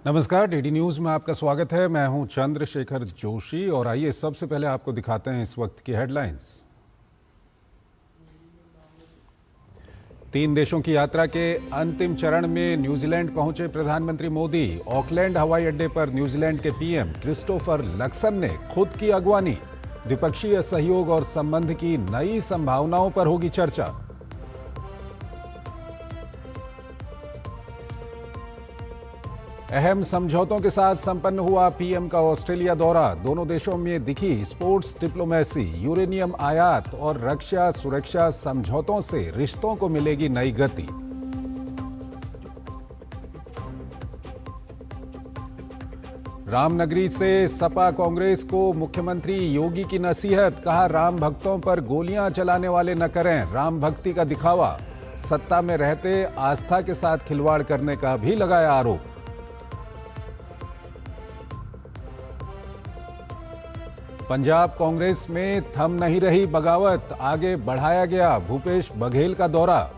नमस्कार, DD news में आपका स्वागत है। मैं हूं चंद्रशेखर जोशी और आइए सबसे पहले आपको दिखाते हैं इस वक्त की हेडलाइंस। 3 देशों की यात्रा के अंतिम चरण में न्यूजीलैंड पहुंचे प्रधानमंत्री मोदी। ऑकलैंड हवाई अड्डे पर न्यूजीलैंड के पीएम क्रिस्टोफर लक्सन ने खुद की अगवानी। द्विपक्षीय सहयोग और संबंध की नई संभावनाओं पर होगी चर्चा। अहम समझौतों के साथ संपन्न हुआ पीएम का ऑस्ट्रेलिया दौरा। दोनों देशों में दिखी स्पोर्ट्स डिप्लोमेसी। यूरेनियम आयात और रक्षा सुरक्षा समझौतों से रिश्तों को मिलेगी नई गति। रामनगरी से सपा कांग्रेस को मुख्यमंत्री योगी की नसीहत। कहा, राम भक्तों पर गोलियां चलाने वाले न करें राम भक्ति का दिखावा। सत्ता में रहते आस्था के साथ खिलवाड़ करने का भी लगाया आरोप। पंजाब कांग्रेस में थम नहीं रही बगावत, आगे बढ़ाया गया भूपेश बघेल का दौरा।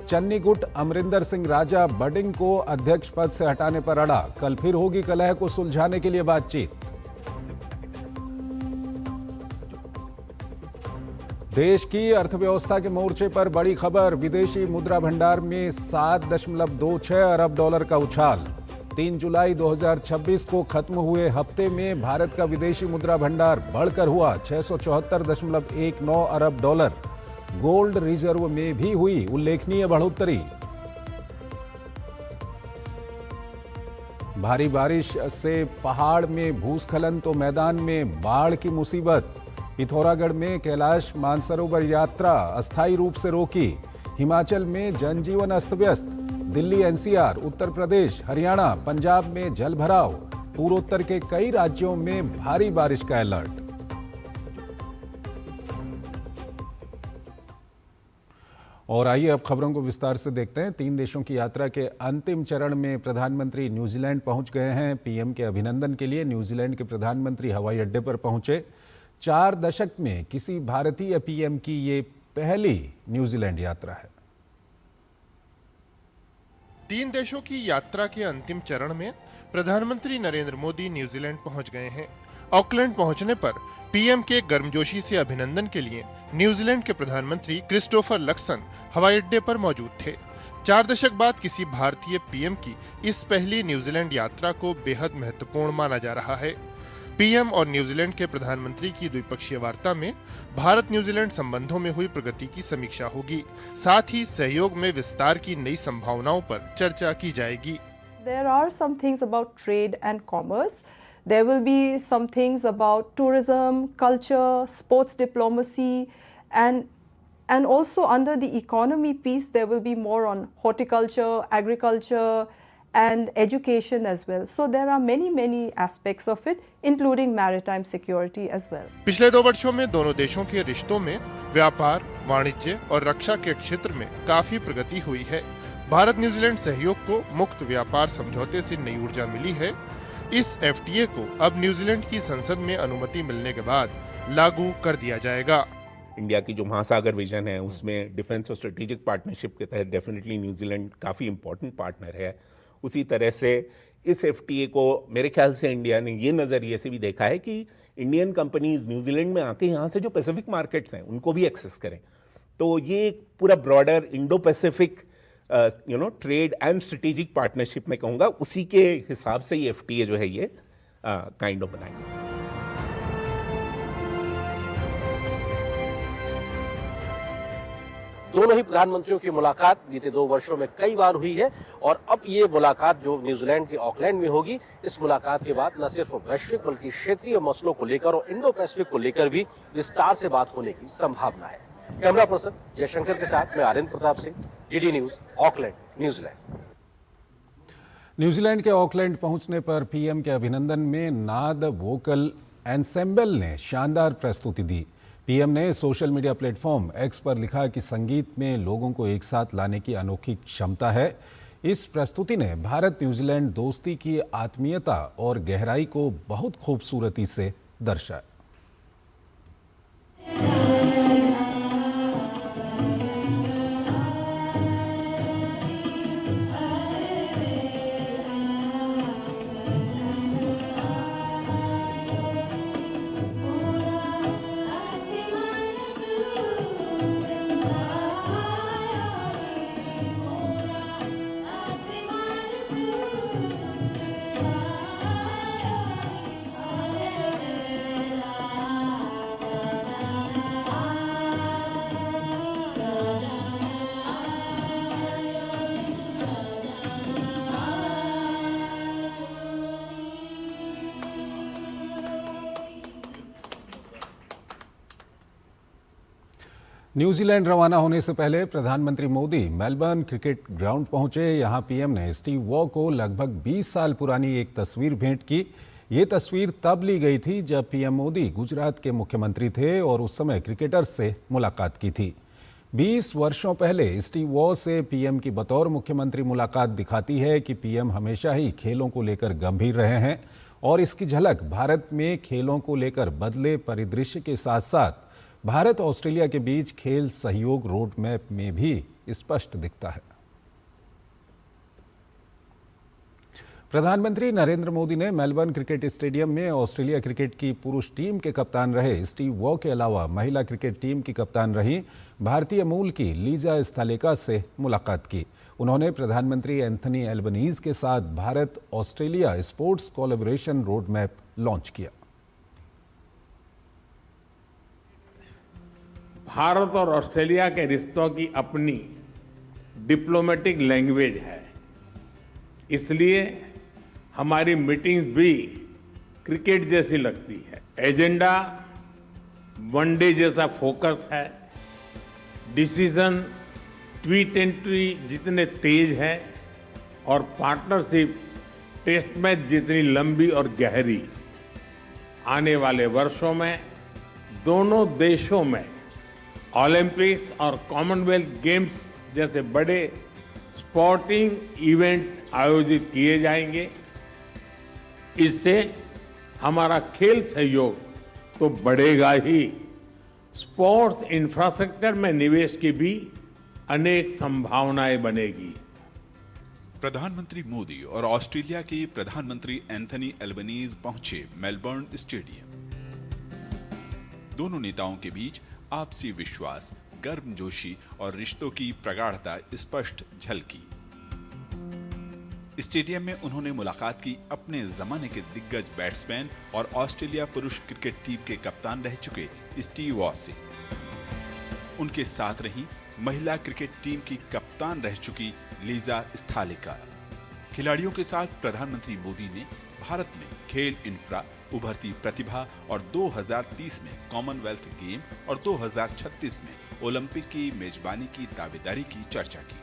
चन्नी गुट अमरिंदर सिंह राजा बडिंग को अध्यक्ष पद से हटाने पर अड़ा। कल फिर होगी कलह को सुलझाने के लिए बातचीत। देश की अर्थव्यवस्था के मोर्चे पर बड़ी खबर। विदेशी मुद्रा भंडार में 7.26 अरब डॉलर का उछाल। 3 जुलाई 2026 को खत्म हुए हफ्ते में भारत का विदेशी मुद्रा भंडार बढ़कर हुआ 674.19 अरब डॉलर। गोल्ड रिजर्व में भी हुई उल्लेखनीय बढ़ोतरी। भारी बारिश से पहाड़ में भूस्खलन तो मैदान में बाढ़ की मुसीबत। पिथौरागढ़ में कैलाश मानसरोवर यात्रा अस्थायी रूप से रोकी। हिमाचल में जनजीवन अस्त व्यस्त। दिल्ली, एनसीआर, उत्तर प्रदेश, हरियाणा, पंजाब में जलभराव। पूर्वोत्तर के कई राज्यों में भारी बारिश का अलर्ट। और आइए अब खबरों को विस्तार से देखते हैं। 3 देशों की यात्रा के अंतिम चरण में प्रधानमंत्री न्यूजीलैंड पहुंच गए हैं। पीएम के अभिनंदन के लिए न्यूजीलैंड के प्रधानमंत्री हवाई अड्डे पर पहुंचे। 4 दशक में किसी भारतीय पीएम की ये पहली न्यूजीलैंड यात्रा है। 3 देशों की यात्रा के अंतिम चरण में प्रधानमंत्री नरेंद्र मोदी न्यूजीलैंड पहुंच गए हैं। ऑकलैंड पहुंचने पर पीएम के गर्मजोशी से अभिनंदन के लिए न्यूजीलैंड के प्रधानमंत्री क्रिस्टोफर लक्सन हवाई अड्डे पर मौजूद थे। 4 दशक बाद किसी भारतीय पीएम की इस पहली न्यूजीलैंड यात्रा को बेहद महत्वपूर्ण माना जा रहा है। पीएम और न्यूजीलैंड के प्रधानमंत्री की द्विपक्षीय वार्ता में भारत न्यूजीलैंड संबंधों में हुई प्रगति की समीक्षा होगी। साथ ही सहयोग में विस्तार की नई संभावनाओं पर चर्चा की जाएगी। There are some things about trade and commerce. There will be some things about tourism, culture, sports diplomacy, and also under the economy piece there will be more on horticulture, agriculture, and education as well. So there are many aspects of it, including maritime security as well. पिछले 2 वर्षों में दोनों देशों के रिश्तों में व्यापार, वाणिज्य और रक्षा के क्षेत्र में काफी प्रगति हुई है। भारत न्यूजीलैंड सहयोग को मुक्त व्यापार समझौते से नई ऊर्जा मिली है। इस एफटीए को अब न्यूजीलैंड की संसद में अनुमति मिलने के बाद लागू कर दिया जाएगा। इंडिया की जो महासागर विजन है उसमें डिफेंस और स्ट्रेटेजिक पार्टनरशिप के तहत डेफिनेटली न्यूजीलैंड काफ़ी इंपॉर्टेंट पार्टनर है। उसी तरह से इस एफटीए को मेरे ख्याल से इंडिया ने ये नज़रिए से भी देखा है कि इंडियन कंपनीज न्यूजीलैंड में आके यहाँ से जो पैसिफिक मार्केट्स हैं उनको भी एक्सेस करें। तो ये एक पूरा broader Indo Pacific trade and strategic partnership में कहूँगा, उसी के हिसाब से ये एफटीए जो है ये काइंड ऑफ बनाएंगे। दोनों ही प्रधानमंत्रियों की मुलाकात बीते 2 वर्षों में कई बार हुई है और अब ये मुलाकात जो न्यूजीलैंड के ऑकलैंड में होगी, इस मुलाकात के बाद न सिर्फ वैश्विक बल्कि क्षेत्रीय मसलों को लेकर और इंडो पैसिफिक को लेकर भी विस्तार से बात होने की संभावना है। कैमरा पर्सन जयशंकर के साथ मैं Anand Pratap Singh, DD News, Auckland, New Zealand. New Zealand के ऑकलैंड पहुंचने पर पीएम के अभिनंदन में नाद वोकल एंसेंबल ने शानदार प्रस्तुति दी। पीएम ने सोशल मीडिया प्लेटफॉर्म एक्स पर लिखा कि संगीत में लोगों को एक साथ लाने की अनोखी क्षमता है। इस प्रस्तुति ने भारत न्यूजीलैंड दोस्ती की आत्मीयता और गहराई को बहुत खूबसूरती से दर्शाया। न्यूजीलैंड रवाना होने से पहले प्रधानमंत्री मोदी मेलबर्न क्रिकेट ग्राउंड पहुंचे। यहां पीएम ने स्टीव वॉ को लगभग 20 साल पुरानी एक तस्वीर भेंट की। ये तस्वीर तब ली गई थी जब पीएम मोदी गुजरात के मुख्यमंत्री थे और उस समय क्रिकेटर्स से मुलाकात की थी। 20 वर्षों पहले स्टीव वॉ से पीएम की बतौर मुख्यमंत्री मुलाकात दिखाती है कि पीएम हमेशा ही खेलों को लेकर गंभीर रहे हैं और इसकी झलक भारत में खेलों को लेकर बदले परिदृश्य के साथ साथ भारत ऑस्ट्रेलिया के बीच खेल सहयोग रोड मैप में भी स्पष्ट दिखता है। प्रधानमंत्री नरेंद्र मोदी ने मेलबर्न क्रिकेट स्टेडियम में ऑस्ट्रेलिया क्रिकेट की पुरुष टीम के कप्तान रहे स्टीव वॉ के अलावा महिला क्रिकेट टीम की कप्तान रही भारतीय मूल की लीजा स्थालिका से मुलाकात की। उन्होंने प्रधानमंत्री एंथनी एल्बनीज के साथ Bharat Australia sports collaboration road map launch किया। भारत और ऑस्ट्रेलिया के रिश्तों की अपनी डिप्लोमेटिक लैंग्वेज है, इसलिए हमारी मीटिंग्स भी क्रिकेट जैसी लगती है। एजेंडा वनडे जैसा फोकस है, डिसीजन T20 जितने तेज है और पार्टनरशिप टेस्ट मैच जितनी लंबी और गहरी। आने वाले वर्षों में दोनों देशों में ओलंपिक्स और कॉमनवेल्थ गेम्स जैसे बड़े स्पोर्टिंग इवेंट्स आयोजित किए जाएंगे। इससे हमारा खेल सहयोग तो बढ़ेगा ही, स्पोर्ट्स इंफ्रास्ट्रक्चर में निवेश की भी अनेक संभावनाएं बनेगी। प्रधानमंत्री मोदी और ऑस्ट्रेलिया के प्रधानमंत्री एंथनी एल्बनीज पहुंचे मेलबर्न स्टेडियम। दोनों नेताओं के बीच आपसी विश्वास, गर्मजोशी और रिश्तों की प्रगाढ़ता स्पष्ट झलकी। स्टेडियम में उन्होंने मुलाकात की अपने जमाने के दिग्गज बैट्समैन और ऑस्ट्रेलिया पुरुष क्रिकेट टीम के कप्तान रह चुके स्टीव वॉ से। उनके साथ रही महिला क्रिकेट टीम की कप्तान रह चुकी लीजा स्थालिका। खिलाड़ियों के साथ प्रधानमंत्री मोदी ने भारत में खेल इंफ्रा, उभरती प्रतिभा और 2030 में कॉमनवेल्थ गेम और 2036 में ओलंपिक की मेजबानी की दावेदारी की चर्चा की।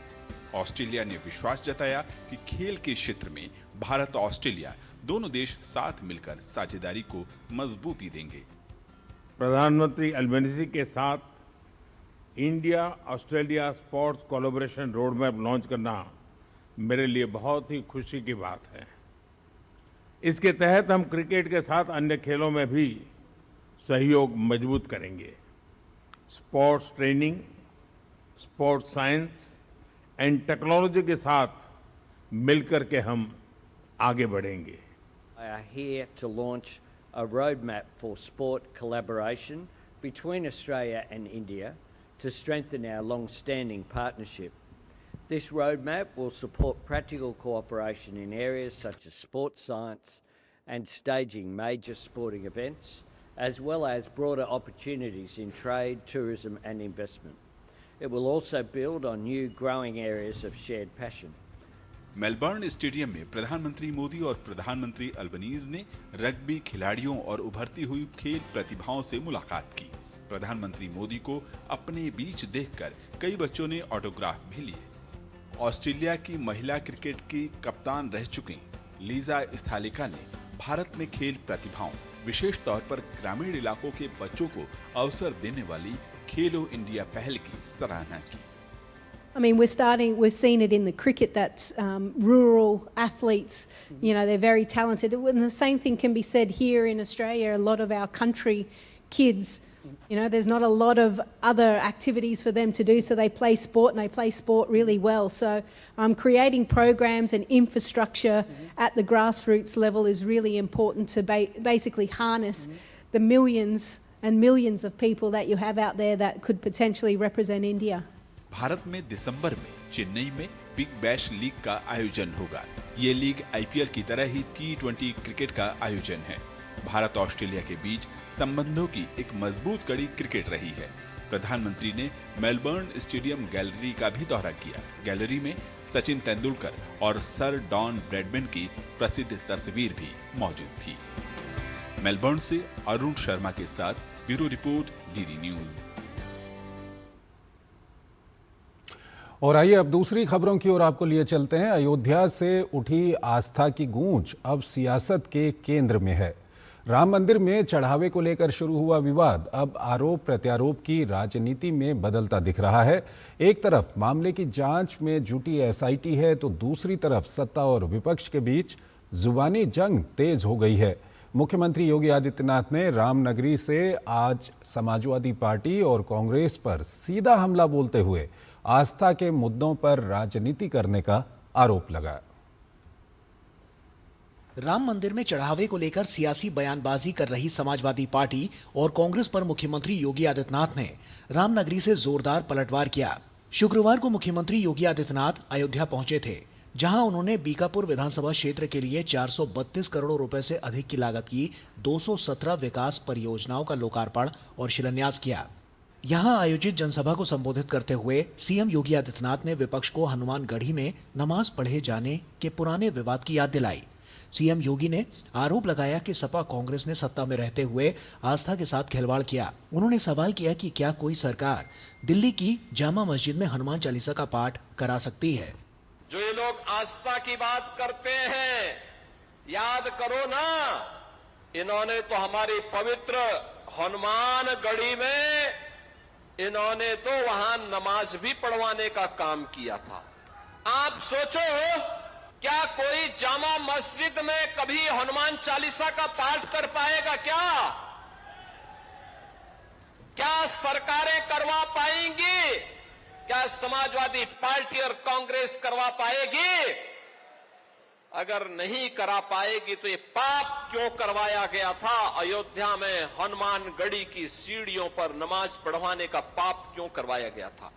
ऑस्ट्रेलिया ने विश्वास जताया कि खेल के क्षेत्र में भारत और ऑस्ट्रेलिया दोनों देश साथ मिलकर साझेदारी को मजबूती देंगे। प्रधानमंत्री एल्बनीजी के साथ India Australia sports collaboration road map launch करना मेरे लिए बहुत ही खुशी की बात है। इसके तहत हम क्रिकेट के साथ अन्य खेलों में भी सहयोग मजबूत करेंगे। Sports training, sports science and technology के साथ मिलकर के हम आगे बढ़ेंगे। I are here to launch a roadmap for sport collaboration between Australia and India to strengthen our long-standing partnership. This roadmap will support practical cooperation in areas such as sports science and staging major sporting events, as well as broader opportunities in trade, tourism and investment. It will also build on new growing areas of shared passion. Melbourne stadium में प्रधानमंत्री मोदी और प्रधानमंत्री Albanese ने rugby खिलाड़ियों और उभरती हुई खेल प्रतिभाओं से मुलाकात की। प्रधानमंत्री मोदी को अपने बीच देखकर कई बच्चों ने ऑटोग्राफ भी लिए। ऑस्ट्रेलिया की महिला क्रिकेट की कप्तान रह चुकी लीजा स्थालिका ने भारत में खेल प्रतिभाओं, विशेष तौर पर ग्रामीण इलाकों के बच्चों को अवसर देने वाली खेलो इंडिया पहल की सराहना की। I mean, we've seen it in the cricket that rural athletes, you know, they're very talented. And the same thing can be said here in Australia. A lot of our country kids, you know, there's not a lot of other activities for them to do, so they play sport and they play sport really well. So creating programs and infrastructure at the grassroots level is really important to basically harness the millions and millions of people that you have out there that could potentially represent India. Bharat में दिसंबर में चेन्नई में big bash league का आयोजन होगा। ये league IPL की तरह ही T20 cricket का आयोजन है। भारत ऑस्ट्रेलिया के बीच संबंधों की एक मजबूत कड़ी क्रिकेट रही है। प्रधानमंत्री ने मेलबर्न स्टेडियम गैलरी का भी दौरा किया। गैलरी में सचिन तेंदुलकर और सर डॉन ब्रैडमैन की प्रसिद्ध तस्वीर भी मौजूद थी। मेलबर्न से अरुण शर्मा के साथ ब्यूरो रिपोर्ट, डीडी न्यूज। और आइए अब दूसरी खबरों की ओर आपको लिए चलते हैं। अयोध्या से उठी आस्था की गूंज अब सियासत के केंद्र में है। राम मंदिर में चढ़ावे को लेकर शुरू हुआ विवाद अब आरोप प्रत्यारोप की राजनीति में बदलता दिख रहा है। एक तरफ मामले की जांच में जुटी एसआईटी है तो दूसरी तरफ सत्ता और विपक्ष के बीच जुबानी जंग तेज हो गई है। मुख्यमंत्री योगी आदित्यनाथ ने रामनगरी से आज समाजवादी पार्टी और कांग्रेस पर सीधा हमला बोलते हुए आस्था के मुद्दों पर राजनीति करने का आरोप लगाया। राम मंदिर में चढ़ावे को लेकर सियासी बयानबाजी कर रही समाजवादी पार्टी और कांग्रेस पर मुख्यमंत्री योगी आदित्यनाथ ने रामनगरी से जोरदार पलटवार किया। शुक्रवार को मुख्यमंत्री योगी आदित्यनाथ अयोध्या पहुंचे थे, जहां उन्होंने बीकापुर विधानसभा क्षेत्र के लिए 432 करोड़ रुपए से अधिक की लागत की 217 विकास परियोजनाओं का लोकार्पण और शिलान्यास किया। यहां आयोजित जनसभा को संबोधित करते हुए सीएम योगी आदित्यनाथ ने विपक्ष को हनुमानगढ़ी में नमाज पढ़े जाने के पुराने विवाद की याद दिलाई। सीएम योगी ने आरोप लगाया कि सपा कांग्रेस ने सत्ता में रहते हुए आस्था के साथ खिलवाड़ किया। उन्होंने सवाल किया कि क्या कोई सरकार दिल्ली की जामा मस्जिद में हनुमान चालीसा का पाठ करा सकती है। जो ये लोग आस्था की बात करते हैं, याद करो ना, इन्होंने तो हमारी पवित्र हनुमानगढ़ी में इन्होंने तो वहां नमाज भी पढ़वाने का काम किया था। आप सोचो, क्या कोई जामा मस्जिद में कभी हनुमान चालीसा का पाठ कर पाएगा? क्या सरकारें करवा पाएंगी? क्या समाजवादी पार्टी और कांग्रेस करवा पाएगी? अगर नहीं करा पाएगी तो ये पाप क्यों करवाया गया था? अयोध्या में हनुमानगढ़ी की सीढ़ियों पर नमाज पढ़वाने का पाप क्यों करवाया गया था?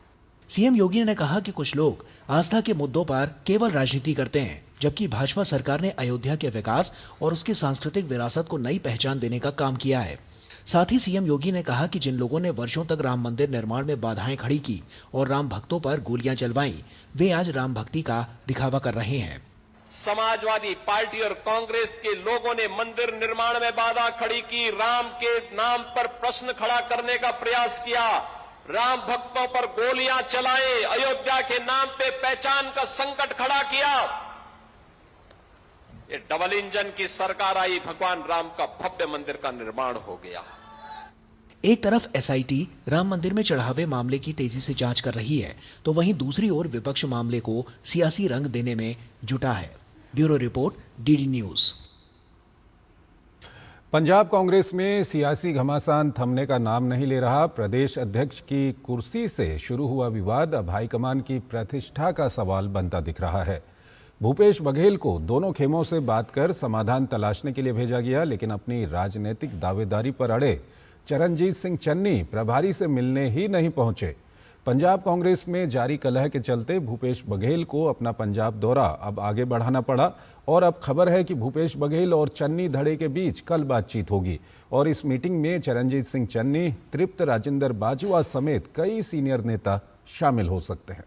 सीएम योगी ने कहा कि कुछ लोग आस्था के मुद्दों पर केवल राजनीति करते हैं, जबकि भाजपा सरकार ने अयोध्या के विकास और उसकी सांस्कृतिक विरासत को नई पहचान देने का काम किया है। साथ ही सीएम योगी ने कहा कि जिन लोगों ने वर्षों तक राम मंदिर निर्माण में बाधाएं खड़ी की और राम भक्तों पर गोलियां चलवाई, वे आज राम भक्ति का दिखावा कर रहे हैं। समाजवादी पार्टी और कांग्रेस के लोगों ने मंदिर निर्माण में बाधा खड़ी की, राम के नाम पर प्रश्न खड़ा करने का प्रयास किया, राम भक्तों पर गोलियां चलाए, अयोध्या के नाम पे पहचान का संकट खड़ा किया। ये डबल इंजन की सरकार आई, भगवान राम का भव्य मंदिर का निर्माण हो गया। एक तरफ एसआईटी राम मंदिर में चढ़ावे मामले की तेजी से जांच कर रही है, तो वहीं दूसरी ओर विपक्ष मामले को सियासी रंग देने में जुटा है। Bureau report, DD news. Punjab Congress में सियासी घमासान थमने का नाम नहीं ले रहा। प्रदेश अध्यक्ष की कुर्सी से शुरू हुआ विवाद अब हाईकमान की प्रतिष्ठा का सवाल बनता दिख रहा है। भूपेश बघेल को दोनों खेमों से बात कर समाधान तलाशने के लिए भेजा गया, लेकिन अपनी राजनीतिक दावेदारी पर अड़े चरणजीत सिंह चन्नी प्रभारी से मिलने ही नहीं पहुंचे। पंजाब कांग्रेस में जारी कलह के चलते भूपेश बघेल को अपना पंजाब दौरा अब आगे बढ़ाना पड़ा और अब खबर है कि भूपेश बघेल और चन्नी धड़े के बीच कल बातचीत होगी और इस मीटिंग में चरणजीत सिंह चन्नी, तृप्त राजेंद्र बाजवा समेत कई सीनियर नेता शामिल हो सकते हैं।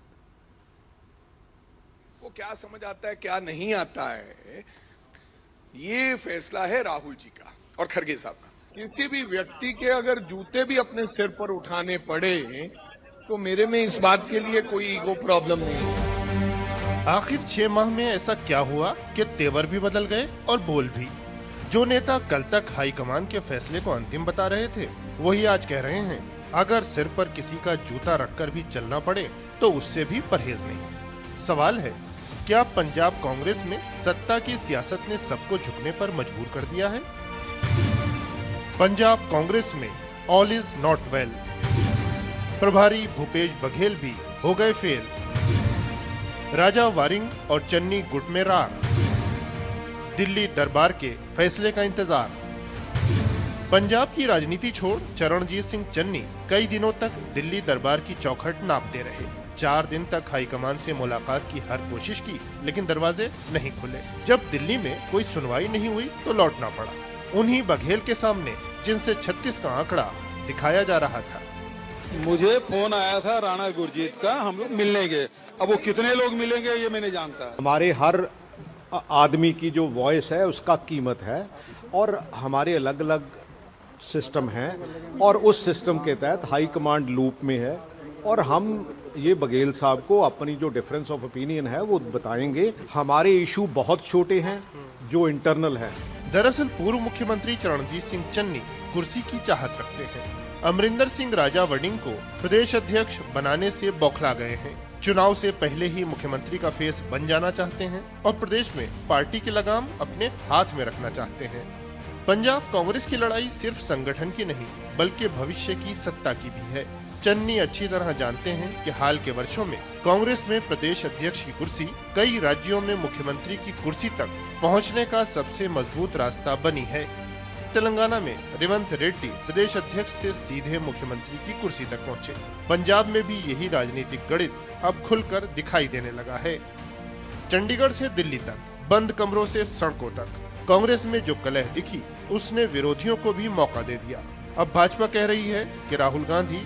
इसको क्या समझ आता है, क्या नहीं आता है, ये फैसला है राहुल जी का और खड़गे साहब का। किसी भी व्यक्ति के अगर जूते भी अपने सिर पर उठाने पड़े तो मेरे में इस बात के लिए कोई ईगो प्रॉब्लम नहीं है। आखिर 6 माह में ऐसा क्या हुआ कि तेवर भी बदल गए और बोल भी? जो नेता कल तक हाईकमान के फैसले को अंतिम बता रहे थे, वही आज कह रहे हैं अगर सिर पर किसी का जूता रखकर भी चलना पड़े तो उससे भी परहेज नहीं। सवाल है, क्या पंजाब कांग्रेस में सत्ता की सियासत ने सबको झुकने पर मजबूर कर दिया है? पंजाब कांग्रेस में ऑल इज नॉट वेल। प्रभारी भूपेश बघेल भी हो गए फेल। राजा वारिंग और चन्नी गुट में रार। दिल्ली दरबार के फैसले का इंतजार। पंजाब की राजनीति छोड़ चरणजीत सिंह चन्नी कई दिनों तक दिल्ली दरबार की चौखट नापते रहे। 4 दिन तक हाईकमान से मुलाकात की हर कोशिश की, लेकिन दरवाजे नहीं खुले। जब दिल्ली में कोई सुनवाई नहीं हुई तो लौटना पड़ा उन्हीं बघेल के सामने, जिनसे 36 का आंकड़ा दिखाया जा रहा था। मुझे फोन आया था राणा गुरजीत का, हम लोग मिलने गए। अब वो कितने लोग मिलेंगे ये मैं नहीं जानता। हमारे हर आदमी की जो वॉइस है उसका कीमत है और हमारे अलग अलग सिस्टम हैं और उस सिस्टम के तहत हाई कमांड लूप में है और हम ये बघेल साहब को अपनी जो डिफरेंस ऑफ ओपिनियन है वो बताएंगे। हमारे इशू बहुत छोटे हैं जो इंटरनल है। दरअसल पूर्व मुख्यमंत्री चरणजीत सिंह चन्नी कुर्सी की चाहत रखते हैं। अमरिंदर सिंह राजा वडिंग को प्रदेश अध्यक्ष बनाने से बौखला गए हैं। चुनाव से पहले ही मुख्यमंत्री का फेस बन जाना चाहते हैं और प्रदेश में पार्टी की लगाम अपने हाथ में रखना चाहते हैं। पंजाब कांग्रेस की लड़ाई सिर्फ संगठन की नहीं बल्कि भविष्य की सत्ता की भी है। चन्नी अच्छी तरह जानते हैं कि हाल के वर्षों में कांग्रेस में प्रदेश अध्यक्ष की कुर्सी कई राज्यों में मुख्यमंत्री की कुर्सी तक पहुंचने का सबसे मजबूत रास्ता बनी है। तेलंगाना में रेवंत रेड्डी प्रदेश अध्यक्ष से सीधे मुख्यमंत्री की कुर्सी तक पहुंचे। पंजाब में भी यही राजनीतिक गणित अब खुलकर दिखाई देने लगा है। चंडीगढ़ से दिल्ली तक, बंद कमरों से सड़कों तक, कांग्रेस में जो कलह दिखी उसने विरोधियों को भी मौका दे दिया। अब भाजपा कह रही है कि राहुल गांधी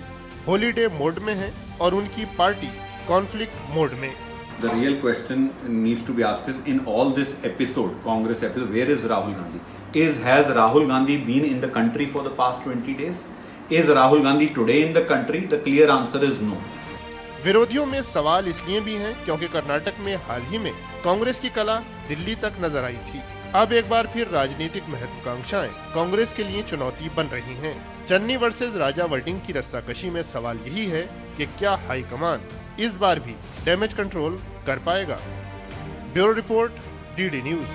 हॉलीडे मोड में हैं और उनकी पार्टी कॉन्फ्लिक्ट मोड में। The real question needs to be asked is, in all this episode, Congress episode, where is Rahul Gandhi? Has Rahul Gandhi been in the country for the past 20 days? Is Rahul Gandhi today in the country? The clear answer is no. विरोधियों में सवाल इसलिए भी हैं क्योंकि कर्नाटक में हाल ही में कांग्रेस की कला दिल्ली तक नजर आई थी। अब एक बार फिर राजनीतिक महत्वाकांक्षाएं कांग्रेस के लिए चुनौती बन रही हैं। चन्नी वर्सेस राजा वडिंग की रस्साकशी में सवाल यही है कि क्या हाईकमान इस बार भी डैमेज कंट्रोल कर पाएगा। Bureau report, DD news.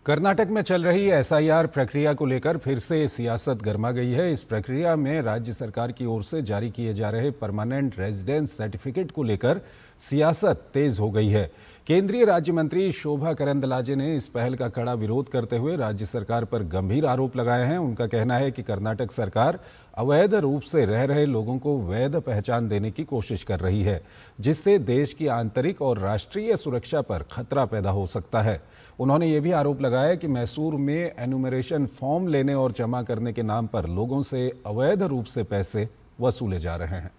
Karnataka में चल रही एसआईआर प्रक्रिया को लेकर फिर से सियासत गर्मा गई है। इस प्रक्रिया में राज्य सरकार की ओर से जारी किए जा रहे परमानेंट रेजिडेंस सर्टिफिकेट को लेकर सियासत तेज हो गई है। केंद्रीय राज्य मंत्री शोभा करंदलाजे ने इस पहल का कड़ा विरोध करते हुए राज्य सरकार पर गंभीर आरोप लगाए हैं। उनका कहना है कि कर्नाटक सरकार अवैध रूप से रह रहे लोगों को वैध पहचान देने की कोशिश कर रही है, जिससे देश की आंतरिक और राष्ट्रीय सुरक्षा पर खतरा पैदा हो सकता है। उन्होंने ये भी आरोप लगाया कि मैसूर में एनुमरेशन फॉर्म लेने और जमा करने के नाम पर लोगों से अवैध रूप से पैसे वसूले जा रहे हैं।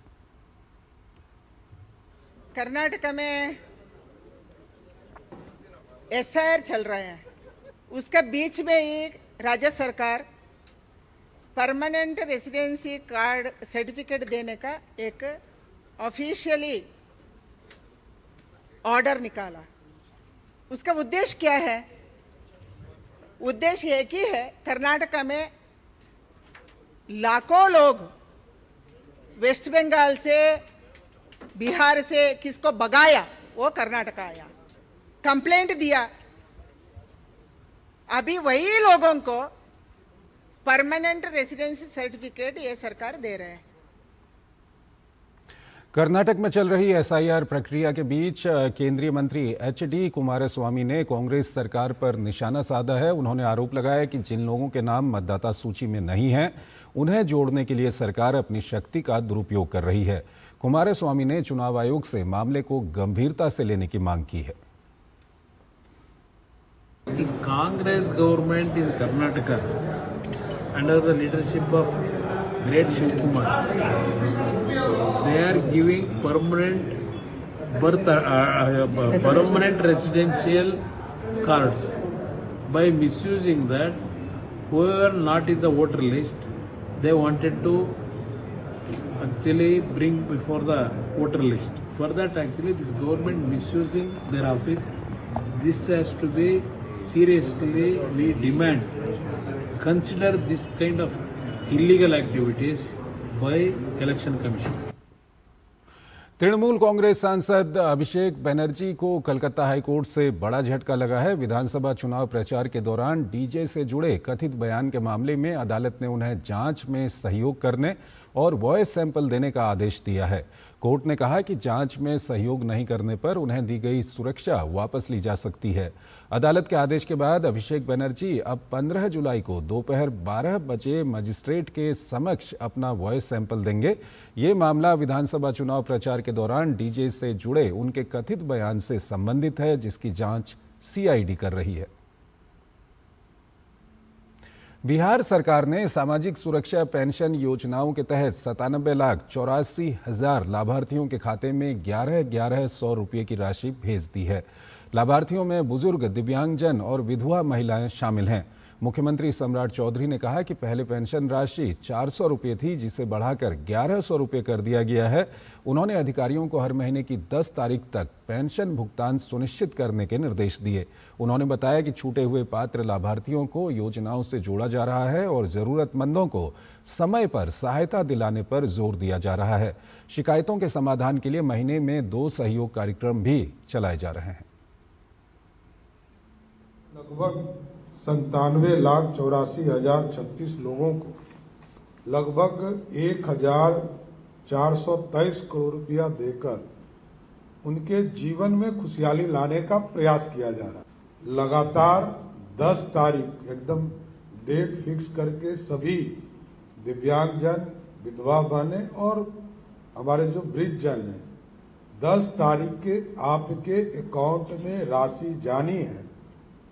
कर्नाटक में एसआईआर चल रहा है, उसके बीच में ही राज्य सरकार परमानेंट रेसिडेंसी कार्ड सर्टिफिकेट देने का एक ऑफिशियली ऑर्डर निकाला। उसका उद्देश्य क्या है? उद्देश्य एक ही है, कर्नाटक में लाखों लोग वेस्ट बंगाल से, बिहार से किसको भगाया, वो कर्नाटक आया, कंप्लेंट दिया। अभी वही लोगों को परमानेंट रेसिडेंसी सर्टिफिकेट ये सरकार दे रहे हैं। कर्नाटक में चल रही एसआईआर प्रक्रिया के बीच केंद्रीय मंत्री एचडी कुमारस्वामी ने कांग्रेस सरकार पर निशाना साधा है। उन्होंने आरोप लगाया कि जिन लोगों के नाम मतदाता सूची में नहीं हैं, उन्हें जोड़ने के लिए सरकार अपनी शक्ति का दुरुपयोग कर रही है। कुमारस्वामी ने चुनाव आयोग से मामले को गंभीरता से लेने की मांग की है। This Congress government in Karnataka, under the leadership of great Shiv Kumar, they are giving permanent residential cards. By misusing that, who are not in the voter list, they wanted to actually bring before the voter list. For that, actually, this government misusing their office. This has to be seriously, we demand, consider this kind of illegal activities by Election Commission. Trinamool Congress सांसद अभिषेक बनर्जी को Calcutta high court से बड़ा झटका लगा है। विधानसभा चुनाव प्रचार के दौरान डीजे से जुड़े कथित बयान के मामले में अदालत ने उन्हें जांच में सहयोग करने और वॉइस सैंपल देने का आदेश दिया है। कोर्ट ने कहा कि जांच में सहयोग नहीं करने पर उन्हें दी गई सुरक्षा वापस ली जा सकती है। अदालत के आदेश के बाद अभिषेक बनर्जी अब 15 जुलाई को दोपहर 12 बजे मजिस्ट्रेट के समक्ष अपना वॉइस सैंपल देंगे। ये मामला विधानसभा चुनाव प्रचार के दौरान डीजे से जुड़े उनके कथित बयान से संबंधित है, जिसकी जांच सीआईडी कर रही है। बिहार सरकार ने सामाजिक सुरक्षा पेंशन योजनाओं के तहत 97,84,000 लाभार्थियों के खाते में 11,100 रुपये की राशि भेज दी है। लाभार्थियों में बुजुर्ग, दिव्यांगजन और विधवा महिलाएं शामिल हैं। मुख्यमंत्री सम्राट चौधरी ने कहा कि पहले पेंशन राशि 400 रुपये थी, जिसे बढ़ाकर 1100 रुपये कर दिया गया है। उन्होंने अधिकारियों को हर महीने की 10 तारीख तक पेंशन भुगतान सुनिश्चित करने के निर्देश दिए। उन्होंने बताया कि छूटे हुए पात्र लाभार्थियों को योजनाओं से जोड़ा जा रहा है और जरूरतमंदों को समय पर सहायता दिलाने पर जोर दिया जा रहा है। शिकायतों के समाधान के लिए महीने में 2 सहयोग कार्यक्रम भी चलाए जा रहे हैं। लगभग 97,84,036 लोगों को लगभग 1,423 करोड़ रुपया देकर उनके जीवन में खुशहाली लाने का प्रयास किया जा रहा है। लगातार 10 तारीख एकदम डेट फिक्स करके सभी दिव्यांगजन, विधवा बहनें और हमारे जो वृद्धजन हैं 10 तारीख के आपके अकाउंट में राशि जानी है।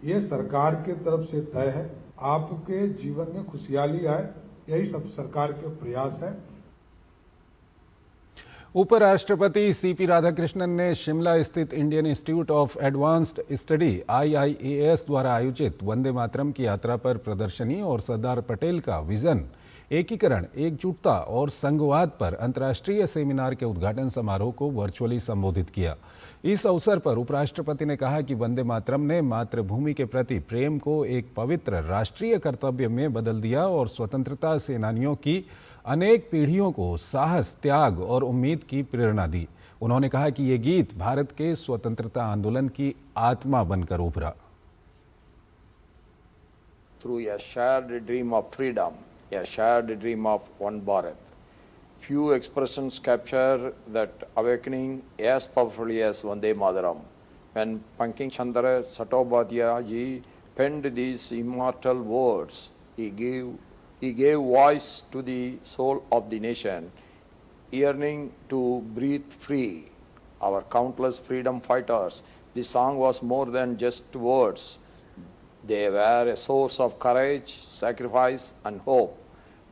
ये सरकार के तरफ से तय है। आपके जीवन में खुशहाली आए, यही सब सरकार के प्रयास है। उपराष्ट्रपति सीपी राधाकृष्णन ने शिमला स्थित Indian institute of advanced study IIAS द्वारा आयोजित वंदे मातरम की यात्रा पर प्रदर्शनी और सरदार पटेल का विजन, एकीकरण, एकजुटता और संघवाद पर अंतर्राष्ट्रीय सेमिनार के उद्घाटन समारोह को वर्चुअली संबोधित किया। इस अवसर पर उपराष्ट्रपति ने कहा कि वंदे मातरम ने मातृभूमि के प्रति प्रेम को एक पवित्र राष्ट्रीय कर्तव्य में बदल दिया और स्वतंत्रता सेनानियों की अनेक पीढ़ियों को साहस, त्याग और उम्मीद की प्रेरणा दी। उन्होंने कहा कि ये गीत भारत के स्वतंत्रता आंदोलन की आत्मा बनकर उभरा। Through a shared dream of freedom, a shared dream of one Bharat. Few expressions capture that awakening as powerfully as Vande Mataram. When Bankim Chandra Chattopadhyay ji penned these immortal words, he gave voice to the soul of the nation, yearning to breathe free. Our countless freedom fighters, this song was more than just words. They were a source of courage, sacrifice and hope.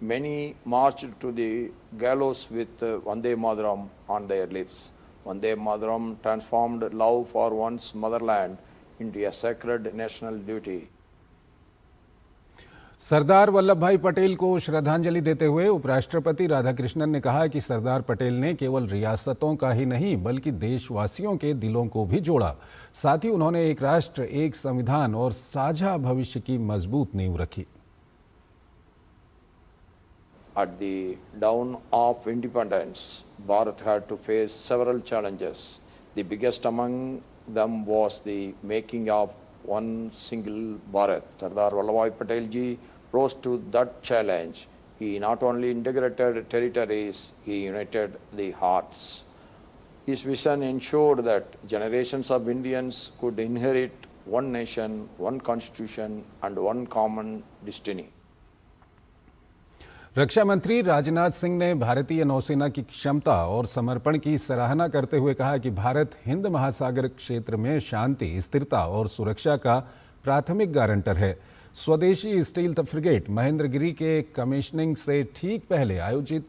Many marched to the gallows with Vande Mataram on their lips. Vande Mataram transformed love for one's motherland into a sacred national duty. Sardar Vallabh भाई पटेल को श्रद्धांजलि देते हुए उपराष्ट्रपति राधाकृष्णन ने कहा कि सरदार पटेल ने केवल रियासतों का ही नहीं बल्कि देशवासियों के दिलों को भी जोड़ा। साथ ही उन्होंने एक राष्ट्र, एक संविधान और साझा भविष्य की मजबूत नींव रखी। At the dawn of independence, Bharat had to face several challenges. The biggest among them was the making of one single Bharat. Sardar Vallabhbhai Patel ji rose to that challenge. He not only integrated territories, he united the hearts. His vision ensured that generations of Indians could inherit one nation, one constitution and one common destiny. रक्षा मंत्री राजनाथ सिंह ने भारतीय नौसेना की क्षमता और समर्पण की सराहना करते हुए कहा कि भारत हिंद महासागर क्षेत्र में शांति, स्थिरता और सुरक्षा का प्राथमिक गारंटर है। स्वदेशी स्टील्थ फ्रिगेट महेंद्रगिरी के कमीशनिंग से ठीक पहले आयोजित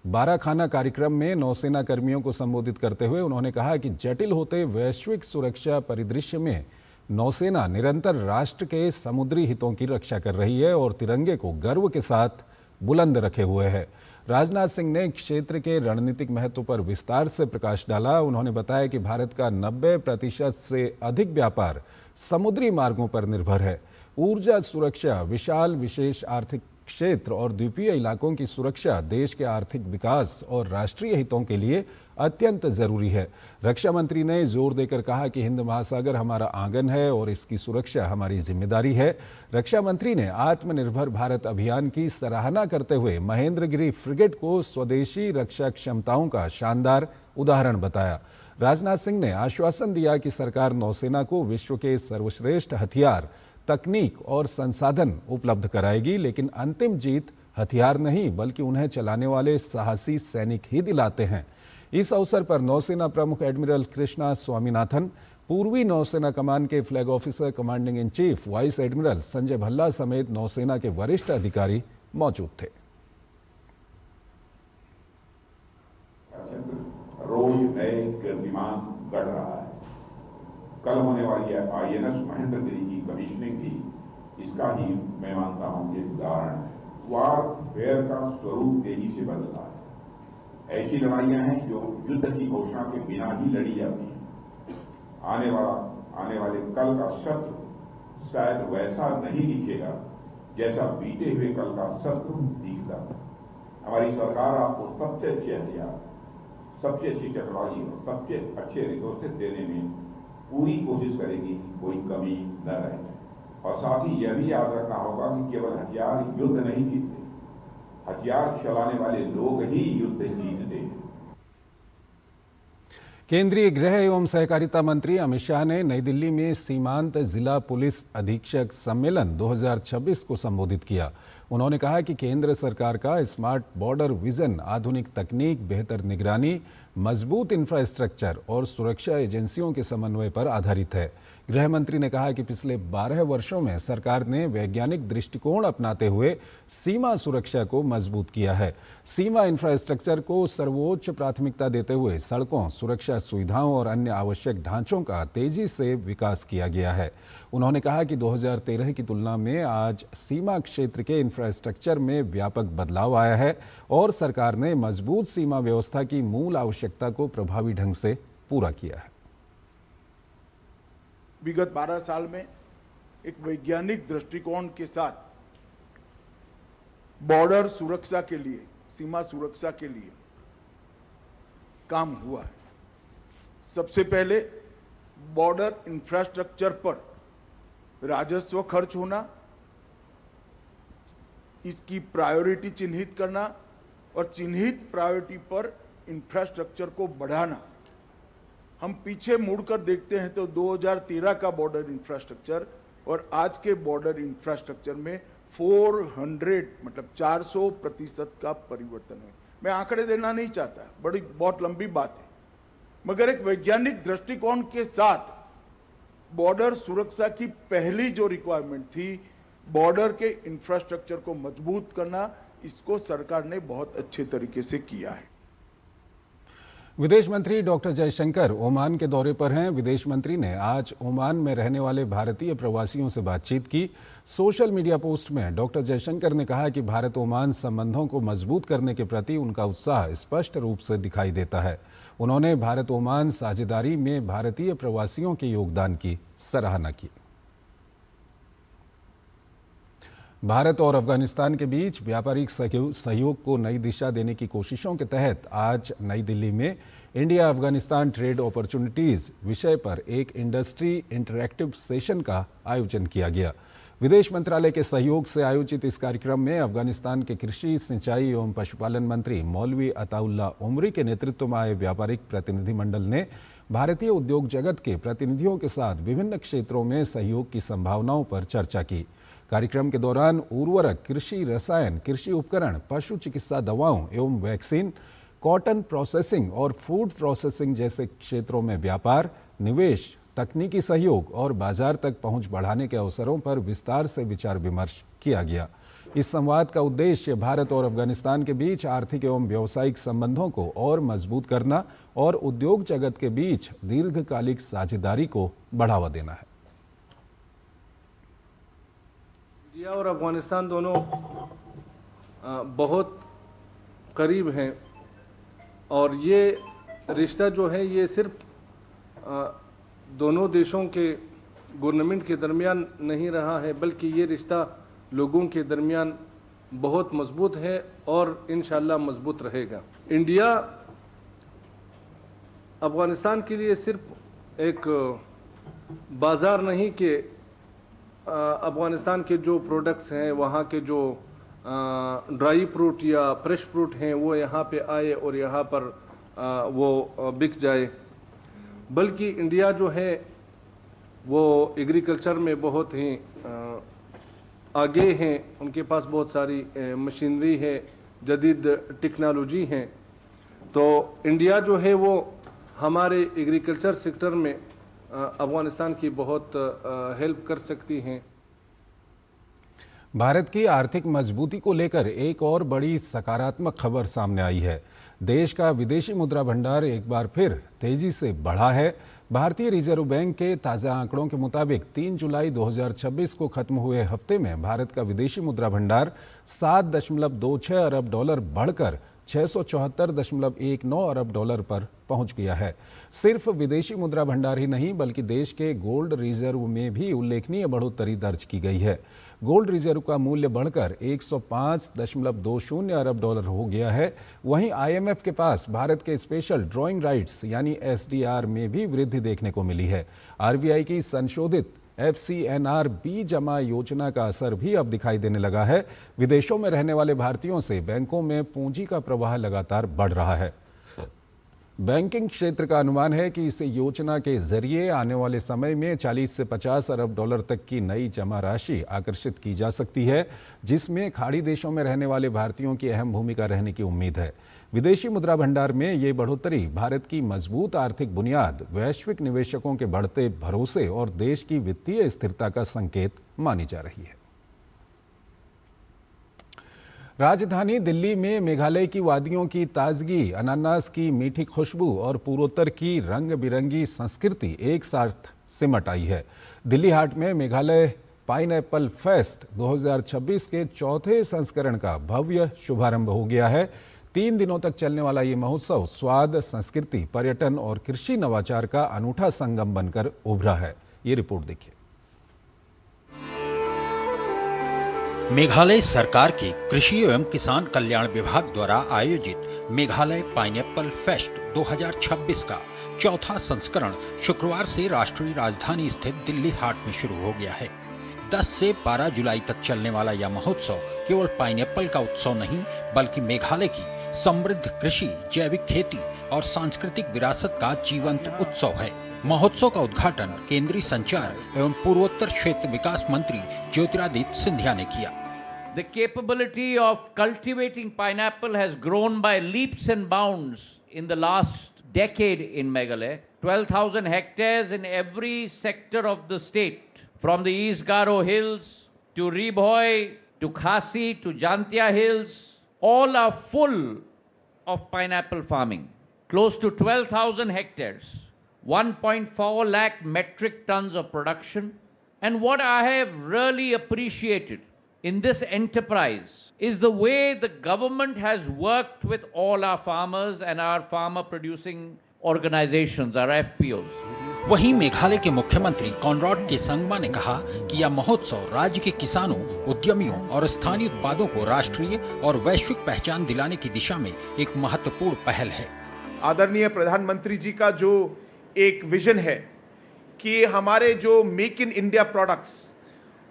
12 खाना कार्यक्रम में नौसेना कर्मियों को संबोधित करते हुए उन्होंने कहा कि जटिल होते वैश्विक सुरक्षा परिदृश्य में नौसेना निरंतर राष्ट्र के समुद्री हितों की रक्षा कर रही है और तिरंगे को गर्व के साथ बुलंद रखे हुए है। राजनाथ सिंह ने क्षेत्र के रणनीतिक महत्व पर विस्तार से प्रकाश डाला। उन्होंने बताया कि भारत का 90% से अधिक व्यापार समुद्री मार्गों पर निर्भर है। ऊर्जा सुरक्षा, विशाल विशेष आर्थिक क्षेत्र और द्वीपीय इलाकों की सुरक्षा देश के आर्थिक विकास और राष्ट्रीय हितों के लिए अत्यंत जरूरी है। रक्षा मंत्री ने जोर देकर कहा कि हिंद महासागर हमारा आंगन है और इसकी सुरक्षा हमारी जिम्मेदारी है। रक्षा मंत्री ने आत्मनिर्भर भारत अभियान की सराहना करते हुए महेंद्रगिरी फ्रिगेट को स्वदेशी रक्षा क्षमताओं का शानदार उदाहरण बताया। राजनाथ सिंह ने आश्वासन दिया कि सरकार नौसेना को विश्व के सर्वश्रेष्ठ हथियार, तकनीक और संसाधन उपलब्ध कराएगी, लेकिन अंतिम जीत हथियार नहीं बल्कि उन्हें चलाने वाले साहसी सैनिक ही दिलाते हैं। इस अवसर पर नौसेना प्रमुख एडमिरल कृष्णा स्वामीनाथन, पूर्वी नौसेना कमान के flag officer commanding in chief vice admiral Sanjay Bhalla समेत नौसेना के वरिष्ठ अधिकारी मौजूद थे। रोज नए कीर्तिमान गढ़ रहा है। कल होने वाली INS महेंद्रगिरी की कमीशनिंग भी इसका ही मैं मानता हूं कि उदाहरण है। वॉरफेयर का स्वरूप तेजी से बदल रहा है। ऐसी लड़ाइयां हैं जो युद्ध की घोषणा के बिना ही लड़ी जाती हैं। आने वाले कल का शत्रु शायद वैसा नहीं दिखेगा जैसा बीते हुए कल का शत्रु दिखता था। हमारी सरकार आपको सबसे अच्छे हथियार, सबसे अच्छी टेक्नोलॉजी और सबसे अच्छे रिसोर्सेज देने में पूरी कोशिश करेगी, कोई कमी न रहे। और साथ ही यह भी याद रखना होगा कि केवल हथियार युद्ध नहीं जीतते, हथियार चलाने वाले लोग ही युद्ध जीतते हैं। केंद्रीय गृह एवं सहकारिता मंत्री अमित शाह ने नई दिल्ली में सीमांत जिला पुलिस अधीक्षक सम्मेलन 2026 को संबोधित किया। उन्होंने कहा कि केंद्र सरकार का स्मार्ट बॉर्डर विजन आधुनिक तकनीक, बेहतर निगरानी, मजबूत इंफ्रास्ट्रक्चर और सुरक्षा एजेंसियों के समन्वय पर आधारित है। गृह मंत्री ने कहा कि पिछले 12 वर्षों में सरकार ने वैज्ञानिक दृष्टिकोण अपनाते हुए सीमा सुरक्षा को मजबूत किया है। सीमा इंफ्रास्ट्रक्चर को सर्वोच्च प्राथमिकता देते हुए सड़कों, सुरक्षा सुविधाओं और अन्य आवश्यक ढांचों का तेजी से विकास किया गया है। उन्होंने कहा कि 2013 की तुलना में आज सीमा क्षेत्र के इंफ्रास्ट्रक्चर में व्यापक बदलाव आया है और सरकार ने मजबूत सीमा व्यवस्था की मूल आवश्यकता को प्रभावी ढंग से पूरा किया है। विगत 12 साल में एक वैज्ञानिक दृष्टिकोण के साथ बॉर्डर सुरक्षा के लिए, सीमा सुरक्षा के लिए काम हुआ है। सबसे पहले बॉर्डर इंफ्रास्ट्रक्चर पर राजस्व खर्च होना, इसकी प्रायोरिटी चिन्हित करना और चिन्हित प्रायोरिटी पर इंफ्रास्ट्रक्चर को बढ़ाना। हम पीछे मुड़कर देखते हैं तो 2013 का बॉर्डर इंफ्रास्ट्रक्चर और आज के बॉर्डर इंफ्रास्ट्रक्चर में 400% का परिवर्तन है। मैं आंकड़े देना नहीं चाहता, बहुत लंबी बात है, मगर एक वैज्ञानिक दृष्टिकोण के साथ बॉर्डर सुरक्षा की पहली जो रिक्वायरमेंट थी, बॉर्डर के इंफ्रास्ट्रक्चर को मजबूत करना, इसको सरकार ने बहुत अच्छे तरीके से किया है। विदेश मंत्री डॉक्टर जयशंकर ओमान के दौरे पर हैं। विदेश मंत्री ने आज ओमान में रहने वाले भारतीय प्रवासियों से बातचीत की। सोशल मीडिया पोस्ट में डॉक्टर जयशंकर ने कहा कि भारत ओमान संबंधों को मजबूत करने के प्रति उनका उत्साह स्पष्ट रूप से दिखाई देता है। उन्होंने भारत ओमान साझेदारी में भारतीय प्रवासियों के योगदान की सराहना की। भारत और अफगानिस्तान के बीच व्यापारिक सहयोग को नई दिशा देने की कोशिशों के तहत आज नई दिल्ली में इंडिया अफगानिस्तान ट्रेड अपॉर्चुनिटीज विषय पर एक इंडस्ट्री इंटरैक्टिव सेशन का आयोजन किया गया। विदेश मंत्रालय के सहयोग से आयोजित इस कार्यक्रम में अफगानिस्तान के कृषि, सिंचाई एवं पशुपालन मंत्री मौलवी अताउल्ला उमरी के नेतृत्व में आए व्यापारिक प्रतिनिधिमंडल ने भारतीय उद्योग जगत के प्रतिनिधियों के साथ विभिन्न क्षेत्रों में सहयोग की संभावनाओं पर चर्चा की। कार्यक्रम के दौरान उर्वरक, कृषि रसायन, कृषि उपकरण, पशु चिकित्सा दवाओं एवं वैक्सीन, कॉटन प्रोसेसिंग और फूड प्रोसेसिंग जैसे क्षेत्रों में व्यापार, निवेश, तकनीकी सहयोग और बाजार तक पहुंच बढ़ाने के अवसरों पर विस्तार से विचार विमर्श किया गया। इस संवाद का उद्देश्य भारत और अफगानिस्तान के बीच आर्थिक एवं व्यावसायिक संबंधों को और मजबूत करना और उद्योग जगत के बीच दीर्घकालिक साझेदारी को बढ़ावा देना है। इंडिया और अफगानिस्तान दोनों बहुत करीब हैं और ये रिश्ता जो है ये सिर्फ दोनों देशों के गवर्नमेंट के दरमियान नहीं रहा है, बल्कि ये रिश्ता लोगों के दरमियान बहुत मजबूत है और इंशाल्लाह मजबूत रहेगा। इंडिया अफगानिस्तान के लिए सिर्फ एक बाज़ार नहीं कि अफगानिस्तान के जो प्रोडक्ट्स हैं, वहाँ के जो ड्राई फ्रूट या फ्रेश फ्रूट हैं वो यहाँ पे आए और यहाँ पर वो बिक जाए, बल्कि इंडिया जो है वो एग्रीकल्चर में बहुत ही आगे हैं। उनके पास बहुत सारी मशीनरी है, जदीद टेक्नोलॉजी है। तो इंडिया जो है वो हमारे एग्रीकल्चर सेक्टर में अफगानिस्तान की बहुत हेल्प कर सकती हैं। भारत की आर्थिक मजबूती को लेकर एक और बड़ी सकारात्मक खबर सामने आई है। देश का विदेशी मुद्रा भंडार एक बार फिर तेजी से बढ़ा है। भारतीय रिजर्व बैंक के ताज़ा आंकड़ों के मुताबिक 3 जुलाई 2026 को खत्म हुए हफ्ते में भारत का विदेशी मुद्रा भंडार 7.26 अरब डॉलर बढ़कर 674.19 अरब डॉलर पर पहुंच गया है। सिर्फ विदेशी मुद्रा भंडार ही नहीं बल्कि देश के गोल्ड रिजर्व में भी उल्लेखनीय बढ़ोतरी दर्ज की गई है। गोल्ड रिजर्व का मूल्य बढ़कर 105.20 अरब डॉलर हो गया है। वहीं IMF के पास भारत के स्पेशल ड्रॉइंग राइट्स यानी SDR में भी वृद्धि देखने को मिली है। RBI की संशोधित FCNR-B जमा योजना का असर भी अब दिखाई देने लगा है। विदेशों में रहने वाले भारतीयों से बैंकों में पूंजी का प्रवाह लगातार बढ़ रहा है। बैंकिंग क्षेत्र का अनुमान है कि इस योजना के जरिए आने वाले समय में 40 से 50 अरब डॉलर तक की नई जमा राशि आकर्षित की जा सकती है, जिसमें खाड़ी देशों में रहने वाले भारतीयों की अहम भूमिका रहने की उम्मीद है। विदेशी मुद्रा भंडार में ये बढ़ोतरी भारत की मजबूत आर्थिक बुनियाद, वैश्विक निवेशकों के बढ़ते भरोसे और देश की वित्तीय स्थिरता का संकेत मानी जा रही है। राजधानी दिल्ली में मेघालय की वादियों की ताजगी, अनानास की मीठी खुशबू और पूर्वोत्तर की रंग बिरंगी संस्कृति एक साथ सिमट आई है। दिल्ली हाट में मेघालय पाइनएप्पल फेस्ट 2026 के चौथे संस्करण का भव्य शुभारंभ हो गया है। 3 दिनों तक चलने वाला ये महोत्सव स्वाद, संस्कृति, पर्यटन और कृषि नवाचार का अनूठा संगम बनकर उभरा है। ये रिपोर्ट देखिए। मेघालय सरकार के कृषि एवं किसान कल्याण विभाग द्वारा आयोजित मेघालय पाइनएप्पल फेस्ट 2026 का चौथा संस्करण शुक्रवार से राष्ट्रीय राजधानी स्थित दिल्ली हाट में शुरू हो गया है। 10 से 12 जुलाई तक चलने वाला यह महोत्सव केवल पाइनएप्पल का उत्सव नहीं बल्कि मेघालय की समृद्ध कृषि, जैविक खेती और सांस्कृतिक विरासत का जीवंत उत्सव है। महोत्सव का उद्घाटन केंद्रीय संचार एवं पूर्वोत्तर क्षेत्र विकास मंत्री ज्योतिरादित्य सिंधिया ने किया। The capability of cultivating pineapple has grown by leaps and bounds in the last decade in Meghalaya. 12,000 hectares in every sector of the state, from the East Garo Hills to Ribhoi to Khasi to Jantia Hills, all are full of pineapple farming. Close to 12,000 hectares. 1.4 lakh metric tons of production. And what I have really appreciated in this enterprise is the way the government has worked with all our farmers and our farmer producing organizations, our FPOs. वहीं मेघालय के मुख्यमंत्री Conrad के संगमा ने कहा कि यह महोत्सव राज्य के किसानों, उद्यमियों और स्थानीय उत्पादों को राष्ट्रीय और वैश्विक पहचान दिलाने की दिशा में एक महत्वपूर्ण पहल है। आदरणीय प्रधानमंत्री जी का जो एक विजन है कि हमारे जो मेक इन इंडिया प्रोडक्ट्स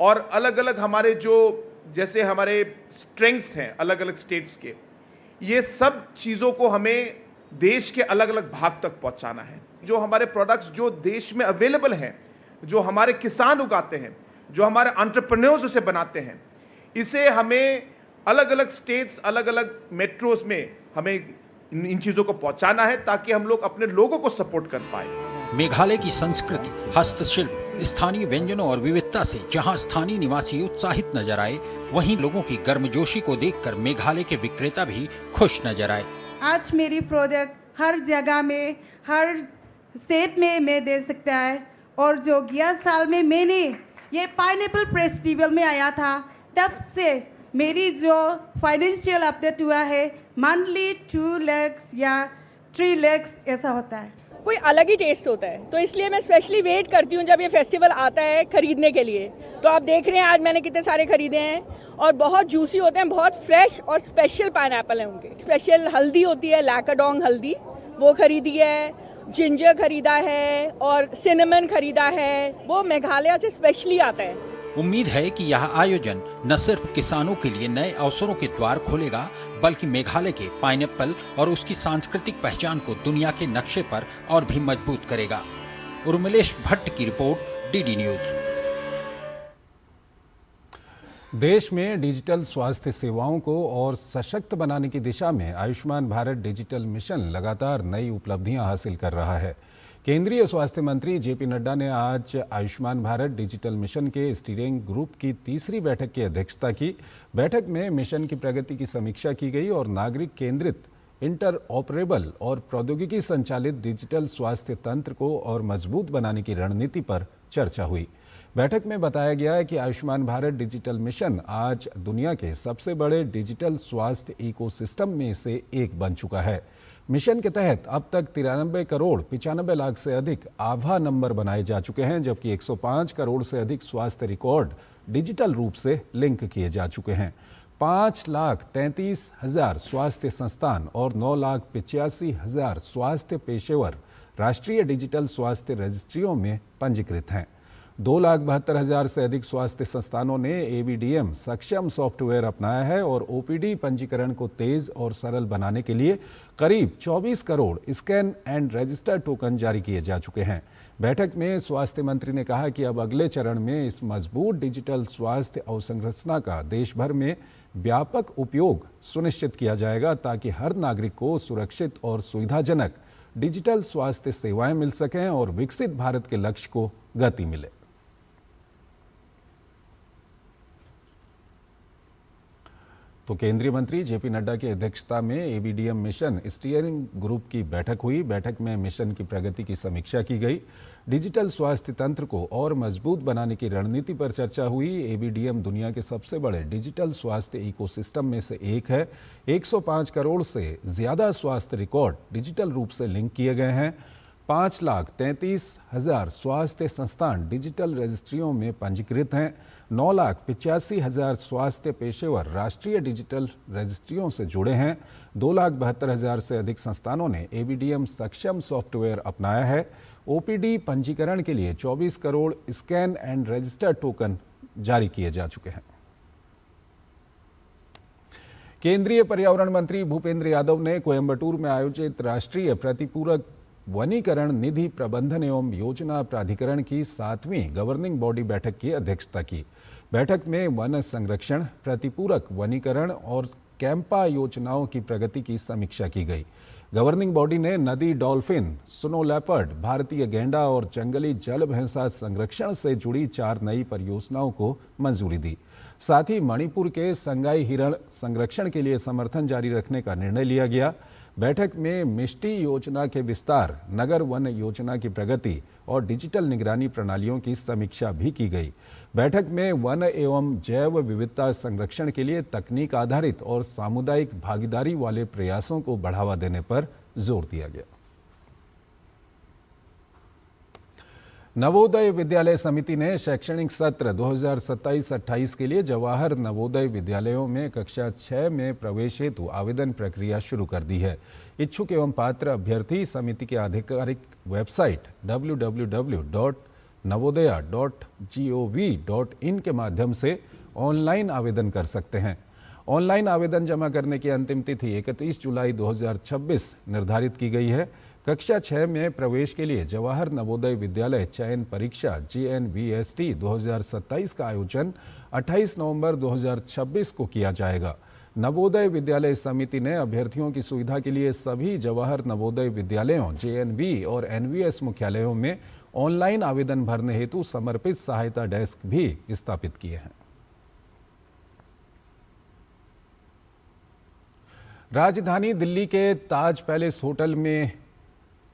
और अलग अलग हमारे जो जैसे हमारे स्ट्रेंथ्स हैं अलग अलग स्टेट्स के, ये सब चीज़ों को हमें देश के अलग अलग भाग तक पहुंचाना है। जो हमारे प्रोडक्ट्स जो देश में अवेलेबल हैं, जो हमारे किसान उगाते हैं, जो हमारे एंटरप्रेन्योर्स उसे बनाते हैं, इसे हमें अलग अलग स्टेट्स, अलग अलग मेट्रोज में हमें इन चीज़ों को पहुंचाना है ताकि हम लोग अपने लोगों को सपोर्ट कर पाए। मेघालय की संस्कृति, हस्तशिल्प, स्थानीय व्यंजनों और विविधता से जहां स्थानीय निवासी उत्साहित नजर आए, वहीं लोगों की गर्मजोशी को देखकर मेघालय के विक्रेता भी खुश नजर आए। आज मेरी प्रोडक्ट हर जगह में, हर स्टेट में मैं दे सकता है। और जो 11 साल में मैंने ये पाइनएप्पल फेस्टिवल में आया था, तब से मेरी जो फाइनेंशियल अपडेट हुआ है, मंथली 2 लाख या 3 लाख ऐसा होता है। कोई अलग ही टेस्ट होता है, तो इसलिए मैं स्पेशली वेट करती हूँ जब ये फेस्टिवल आता है खरीदने के लिए। तो आप देख रहे हैं आज मैंने कितने सारे खरीदे हैं और बहुत जूसी होते हैं, बहुत फ्रेश और स्पेशल पाइनएप्पल है उनके। स्पेशल हल्दी होती है, लाकाडोंग हल्दी, वो खरीदी है, जिंजर खरीदा है और सिनेमन खरीदा है, वो मेघालय से स्पेशली आता है। उम्मीद है कि यह आयोजन न सिर्फ किसानों के लिए नए अवसरों के द्वार खोलेगा बल्कि मेघालय के पाइनएप्पल और उसकी सांस्कृतिक पहचान को दुनिया के नक्शे पर और भी मजबूत करेगा। उर्मिलेश भट्ट की रिपोर्ट, डीडी न्यूज। देश में डिजिटल स्वास्थ्य सेवाओं को और सशक्त बनाने की दिशा में आयुष्मान भारत डिजिटल मिशन लगातार नई उपलब्धियां हासिल कर रहा है। केंद्रीय स्वास्थ्य मंत्री जेपी नड्डा ने आज आयुष्मान भारत डिजिटल मिशन के स्टीयरिंग ग्रुप की तीसरी बैठक की अध्यक्षता की। बैठक में मिशन की प्रगति की समीक्षा की गई और नागरिक केंद्रित इंटरऑपरेबल और प्रौद्योगिकी संचालित डिजिटल स्वास्थ्य तंत्र को और मजबूत बनाने की रणनीति पर चर्चा हुई। बैठक में बताया गया है कि आयुष्मान भारत डिजिटल मिशन आज दुनिया के सबसे बड़े डिजिटल स्वास्थ्य इकोसिस्टम में से एक बन चुका है। मिशन के तहत अब तक 93 करोड़ 95 लाख से अधिक आभा नंबर बनाए जा चुके हैं, जबकि 105 करोड़ से अधिक स्वास्थ्य रिकॉर्ड डिजिटल रूप से लिंक किए जा चुके हैं। 5,33,000 स्वास्थ्य संस्थान और 9,85,000 स्वास्थ्य पेशेवर राष्ट्रीय डिजिटल स्वास्थ्य रजिस्ट्रियों में पंजीकृत हैं। 2,72,000 से अधिक स्वास्थ्य संस्थानों ने AVDM सक्षम सॉफ्टवेयर अपनाया है और OPD पंजीकरण को तेज और सरल बनाने के लिए करीब 24 crore scan and register token जारी किए जा चुके हैं। बैठक में स्वास्थ्य मंत्री ने कहा कि अब अगले चरण में इस मजबूत डिजिटल स्वास्थ्य अवसंरचना का देश भर में व्यापक उपयोग सुनिश्चित किया जाएगा, ताकि हर नागरिक को सुरक्षित और सुविधाजनक डिजिटल स्वास्थ्य सेवाएं मिल सकें और विकसित भारत के लक्ष्य को गति मिले। तो केंद्रीय मंत्री JP नड्डा की अध्यक्षता में AVDM मिशन स्टीयरिंग ग्रुप की बैठक हुई। बैठक में मिशन की प्रगति की समीक्षा की गई। डिजिटल स्वास्थ्य तंत्र को और मजबूत बनाने की रणनीति पर चर्चा हुई। AVDM दुनिया के सबसे बड़े डिजिटल स्वास्थ्य इकोसिस्टम में से एक है। 105 करोड़ से ज्यादा स्वास्थ्य रिकॉर्ड डिजिटल रूप से लिंक किए गए हैं। 5,33,000 स्वास्थ्य संस्थान डिजिटल रजिस्ट्रियों में पंजीकृत हैं। 9,85,000 स्वास्थ्य पेशेवर राष्ट्रीय डिजिटल रजिस्ट्रियों से जुड़े हैं। 2,72,000 से अधिक संस्थानों ने AVDM सक्षम सॉफ्टवेयर अपनाया है। OPD पंजीकरण के लिए 24 crore scan and register token जारी किए जा चुके हैं। केंद्रीय पर्यावरण मंत्री भूपेंद्र यादव ने कोयंबटूर में आयोजित राष्ट्रीय प्रतिपूरक वनीकरण निधि प्रबंधन एवं योजना प्राधिकरण की 7वीं गवर्निंग बॉडी बैठक की अध्यक्षता की। बैठक में वन संरक्षण, प्रतिपूरक वनीकरण और कैंपा योजनाओं की प्रगति की समीक्षा की गई। गवर्निंग बॉडी ने नदी डॉल्फिन, स्नो लेपर्ड, भारतीय गैंडा और जंगली जल भैंसा संरक्षण से जुड़ी 4 नई परियोजनाओं को मंजूरी दी। साथ ही मणिपुर के संगाई हिरण संरक्षण के लिए समर्थन जारी रखने का निर्णय लिया गया। बैठक में मिष्टी योजना के विस्तार, नगर वन योजना की प्रगति और डिजिटल निगरानी प्रणालियों की समीक्षा भी की गई। बैठक में वन एवं जैव विविधता संरक्षण के लिए तकनीक आधारित और सामुदायिक भागीदारी वाले प्रयासों को बढ़ावा देने पर जोर दिया गया। नवोदय विद्यालय समिति ने शैक्षणिक सत्र 2027-28 के लिए जवाहर नवोदय विद्यालयों में कक्षा 6 में प्रवेश हेतु आवेदन प्रक्रिया शुरू कर दी है। इच्छुक एवं पात्र अभ्यर्थी समिति के आधिकारिक वेबसाइट www.navodaya.gov.in के माध्यम से ऑनलाइन आवेदन कर सकते हैं। ऑनलाइन आवेदन जमा करने की अंतिम तिथि 31 जुलाई 2026 निर्धारित की गई है। कक्षा 6 में प्रवेश के लिए जवाहर नवोदय विद्यालय चयन परीक्षा JNVST 2027 का आयोजन 28 नवंबर 2026 को किया जाएगा। नवोदय विद्यालय समिति ने अभ्यर्थियों की सुविधा के लिए सभी जवाहर नवोदय विद्यालयों, JNV और NVS मुख्यालयों में ऑनलाइन आवेदन भरने हेतु समर्पित सहायता डेस्क भी स्थापित किए हैं। राजधानी दिल्ली के ताज पैलेस होटल में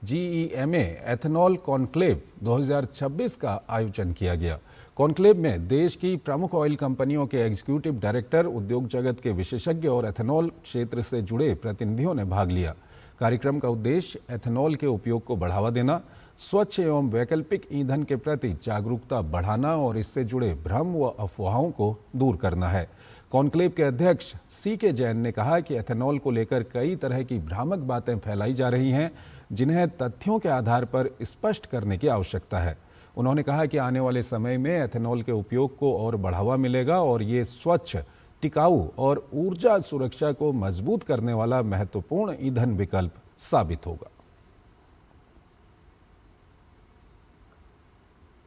GEMA एथेनॉल कॉन्क्लेव 2026 का आयोजन किया गया। कॉन्क्लेव में देश की प्रमुख ऑयल कंपनियों के एग्जीक्यूटिव डायरेक्टर, उद्योग जगत के विशेषज्ञ और एथेनॉल क्षेत्र से जुड़े प्रतिनिधियों ने भाग लिया। कार्यक्रम का उद्देश्य एथेनॉल के उपयोग को बढ़ावा देना, स्वच्छ एवं वैकल्पिक ईंधन के प्रति जागरूकता बढ़ाना और इससे जुड़े भ्रम व अफवाहों को दूर करना है। कॉन्क्लेव के अध्यक्ष CK जैन ने कहा कि एथेनॉल को लेकर कई तरह की भ्रामक बातें फैलाई जा रही हैं, जिन्हें तथ्यों के आधार पर स्पष्ट करने की आवश्यकता है। उन्होंने कहा कि आने वाले समय में एथेनॉल के उपयोग को और बढ़ावा मिलेगा और ये स्वच्छ, टिकाऊ और ऊर्जा सुरक्षा को मजबूत करने वाला महत्वपूर्ण ईंधन विकल्प साबित होगा।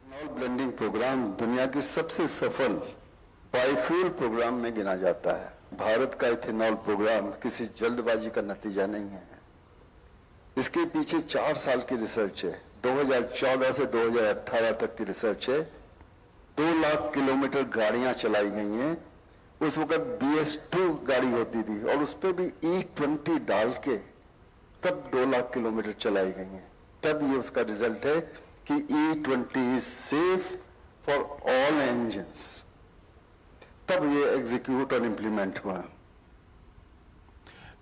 एथेनॉल ब्लेंडिंग प्रोग्राम दुनिया की सबसे सफल बायोफ्यूल प्रोग्राम में गिना जाता है। भारत का एथेनॉल प्रोग्राम किसी जल्दबाजी का नतीजा नहीं है। इसके पीछे 4 साल की रिसर्च है। 2014 से 2018 तक की रिसर्च है। 2 लाख किलोमीटर गाड़ियां चलाई गई हैं उस वक्त BS2 गाड़ी होती थी और उस पर भी E20 डाल के तब 2 लाख किलोमीटर चलाई गई हैं। तब ये उसका रिजल्ट है कि E20 is safe for all engines. तब ये एग्जीक्यूट और इंप्लीमेंट हुआ।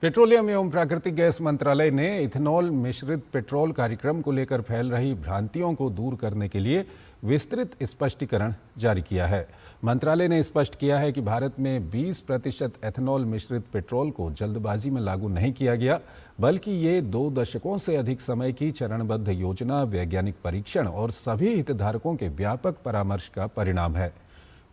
पेट्रोलियम एवं प्राकृतिक गैस मंत्रालय ने इथेनॉल मिश्रित पेट्रोल कार्यक्रम को लेकर फैल रही भ्रांतियों को दूर करने के लिए विस्तृत स्पष्टीकरण जारी किया है। मंत्रालय ने स्पष्ट किया है कि भारत में 20% एथेनॉल मिश्रित पेट्रोल को जल्दबाजी में लागू नहीं किया गया, बल्कि ये 2 दशकों से अधिक समय की चरणबद्ध योजना, वैज्ञानिक परीक्षण और सभी हितधारकों के व्यापक परामर्श का परिणाम है।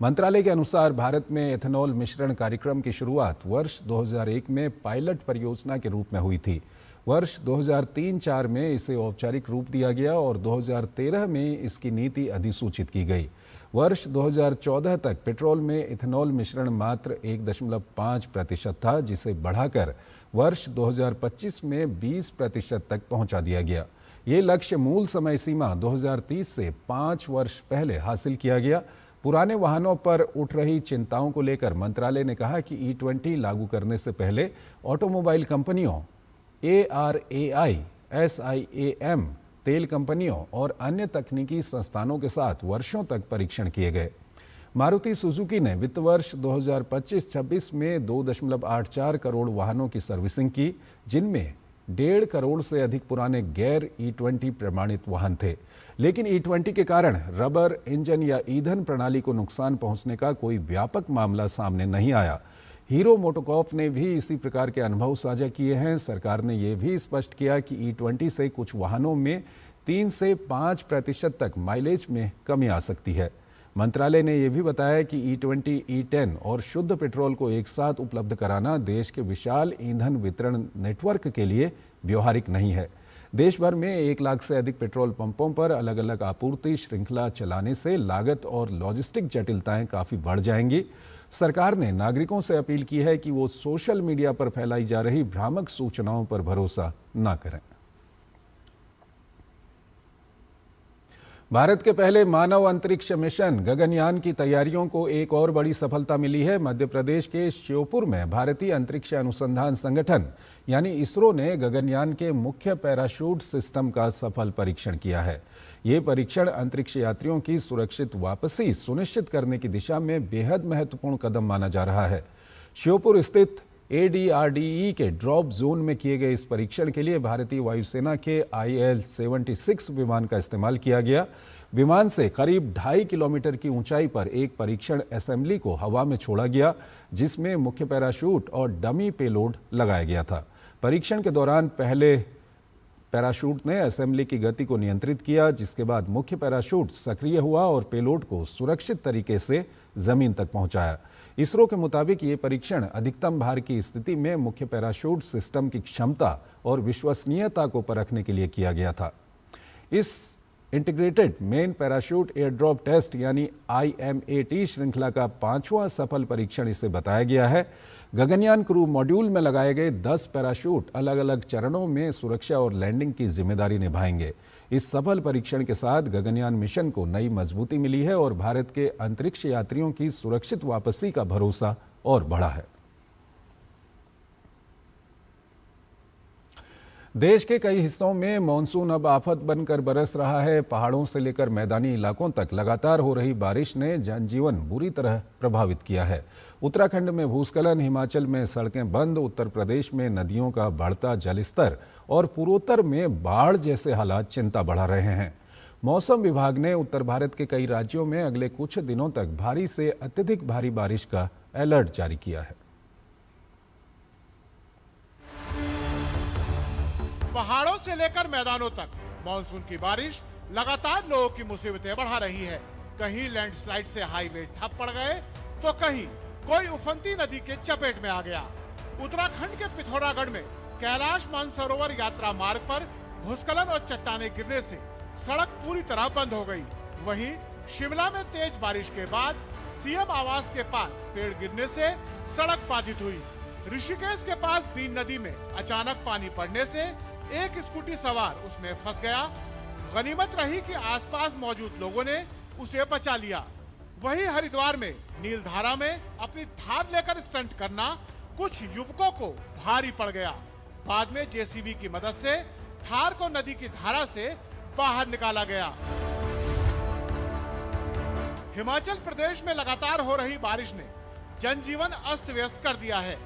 मंत्रालय के अनुसार भारत में एथेनॉल मिश्रण कार्यक्रम की शुरुआत वर्ष 2001 में पायलट परियोजना के रूप में हुई थी। वर्ष 2003-04 में इसे औपचारिक रूप दिया गया और 2013 में इसकी नीति अधिसूचित की गई। वर्ष 2014 तक पेट्रोल में इथेनॉल मिश्रण मात्र 1.5% था, जिसे बढ़ाकर वर्ष 2025 में 20% तक पहुंचा दिया गया। ये लक्ष्य मूल समय सीमा 2030 से 5 वर्ष पहले हासिल किया गया। पुराने वाहनों पर उठ रही चिंताओं को लेकर मंत्रालय ने कहा कि E20 लागू करने से पहले ऑटोमोबाइल कंपनियों, ARAI, SIAM, तेल कंपनियों और अन्य तकनीकी संस्थानों के साथ वर्षों तक परीक्षण किए गए। मारुति सुजुकी ने वित्त वर्ष 2025-26 में 2.84 करोड़ वाहनों की सर्विसिंग की, जिनमें 1.5 करोड़ से अधिक पुराने गैर E20 प्रमाणित वाहन थे। लेकिन E20 के कारण रबर, इंजन या ईंधन प्रणाली को नुकसान पहुंचने का कोई व्यापक मामला सामने नहीं आया। हीरो मोटोकॉर्प ने भी इसी प्रकार के अनुभव साझा किए हैं। सरकार ने यह भी स्पष्ट किया कि E20 से कुछ वाहनों में 3 से 5% तक माइलेज में कमी आ सकती है। मंत्रालय ने यह भी बताया कि E20, E10 और शुद्ध पेट्रोल को एक साथ उपलब्ध कराना देश के विशाल ईंधन वितरण नेटवर्क के लिए व्यवहारिक नहीं है। देश भर में 1 लाख से अधिक पेट्रोल पंपों पर अलग अलग आपूर्ति श्रृंखला चलाने से लागत और लॉजिस्टिक जटिलताएं काफ़ी बढ़ जाएंगी। सरकार ने नागरिकों से अपील की है कि वो सोशल मीडिया पर फैलाई जा रही भ्रामक सूचनाओं पर भरोसा न करें। भारत के पहले मानव अंतरिक्ष मिशन गगनयान की तैयारियों को एक और बड़ी सफलता मिली है। मध्य प्रदेश के श्योपुर में भारतीय अंतरिक्ष अनुसंधान संगठन यानी इसरो ने गगनयान के मुख्य पैराशूट सिस्टम का सफल परीक्षण किया है। ये परीक्षण अंतरिक्ष यात्रियों की सुरक्षित वापसी सुनिश्चित करने की दिशा में बेहद महत्वपूर्ण कदम माना जा रहा है। श्योपुर स्थित ADRDE के ड्रॉप जोन में किए गए इस परीक्षण के लिए भारतीय वायुसेना के IL-76 विमान का इस्तेमाल किया गया। विमान से करीब 2.5 किलोमीटर की ऊंचाई पर एक परीक्षण असेंबली को हवा में छोड़ा गया, जिसमें मुख्य पैराशूट और डमी पेलोड लगाया गया था। परीक्षण के दौरान पहले पैराशूट ने असेंबली की गति को नियंत्रित किया, जिसके बाद मुख्य पैराशूट सक्रिय हुआ और पेलोड को सुरक्षित तरीके से जमीन तक पहुंचाया। इसरो के मुताबिक ये परीक्षण अधिकतम भार की स्थिति में मुख्य पैराशूट सिस्टम की क्षमता और विश्वसनीयता को परखने के लिए किया गया था। इस integrated main parachute airdrop test यानी IMAT श्रृंखला का 5वां सफल परीक्षण इसे बताया गया है। गगनयान क्रू मॉड्यूल में लगाए गए 10 पैराशूट अलग अलग चरणों में सुरक्षा और लैंडिंग की जिम्मेदारी निभाएंगे। इस सफल परीक्षण के साथ गगनयान मिशन को नई मजबूती मिली है और भारत के अंतरिक्ष यात्रियों की सुरक्षित वापसी का भरोसा और बढ़ा है। देश के कई हिस्सों में मानसून अब आफत बनकर बरस रहा है। पहाड़ों से लेकर मैदानी इलाकों तक लगातार हो रही बारिश ने जनजीवन बुरी तरह प्रभावित किया है। उत्तराखंड में भूस्खलन, हिमाचल में सड़कें बंद, उत्तर प्रदेश में नदियों का बढ़ता जलस्तर और पूर्वोत्तर में बाढ़ जैसे हालात चिंता बढ़ा रहे हैं। मौसम विभाग ने उत्तर भारत के कई राज्यों में अगले कुछ दिनों तक भारी से अत्यधिक भारी बारिश का अलर्ट जारी किया है। पहाड़ों से लेकर मैदानों तक मानसून की बारिश लगातार लोगों की मुसीबतें बढ़ा रही है। कहीं लैंडस्लाइड से हाईवे ठप पड़ गए तो कहीं कोई उफनती नदी के चपेट में आ गया। उत्तराखंड के पिथौरागढ़ में कैलाश मानसरोवर यात्रा मार्ग पर भूस्खलन और चट्टाने गिरने से सड़क पूरी तरह बंद हो गई। वहीं शिमला में तेज बारिश के बाद सीएम आवास के पास पेड़ गिरने से सड़क बाधित हुई। ऋषिकेश के पास बीन नदी में अचानक पानी पड़ने से एक स्कूटी सवार उसमें फंस गया। गनीमत रही कि आसपास मौजूद लोगों ने उसे बचा लिया। वहीं हरिद्वार में नीलधारा में अपनी थार लेकर स्टंट करना कुछ युवकों को भारी पड़ गया। बाद में जेसीबी की मदद से थार को नदी की धारा से बाहर निकाला गया। हिमाचल प्रदेश में लगातार हो रही बारिश ने जनजीवन अस्त व्यस्त कर दिया है।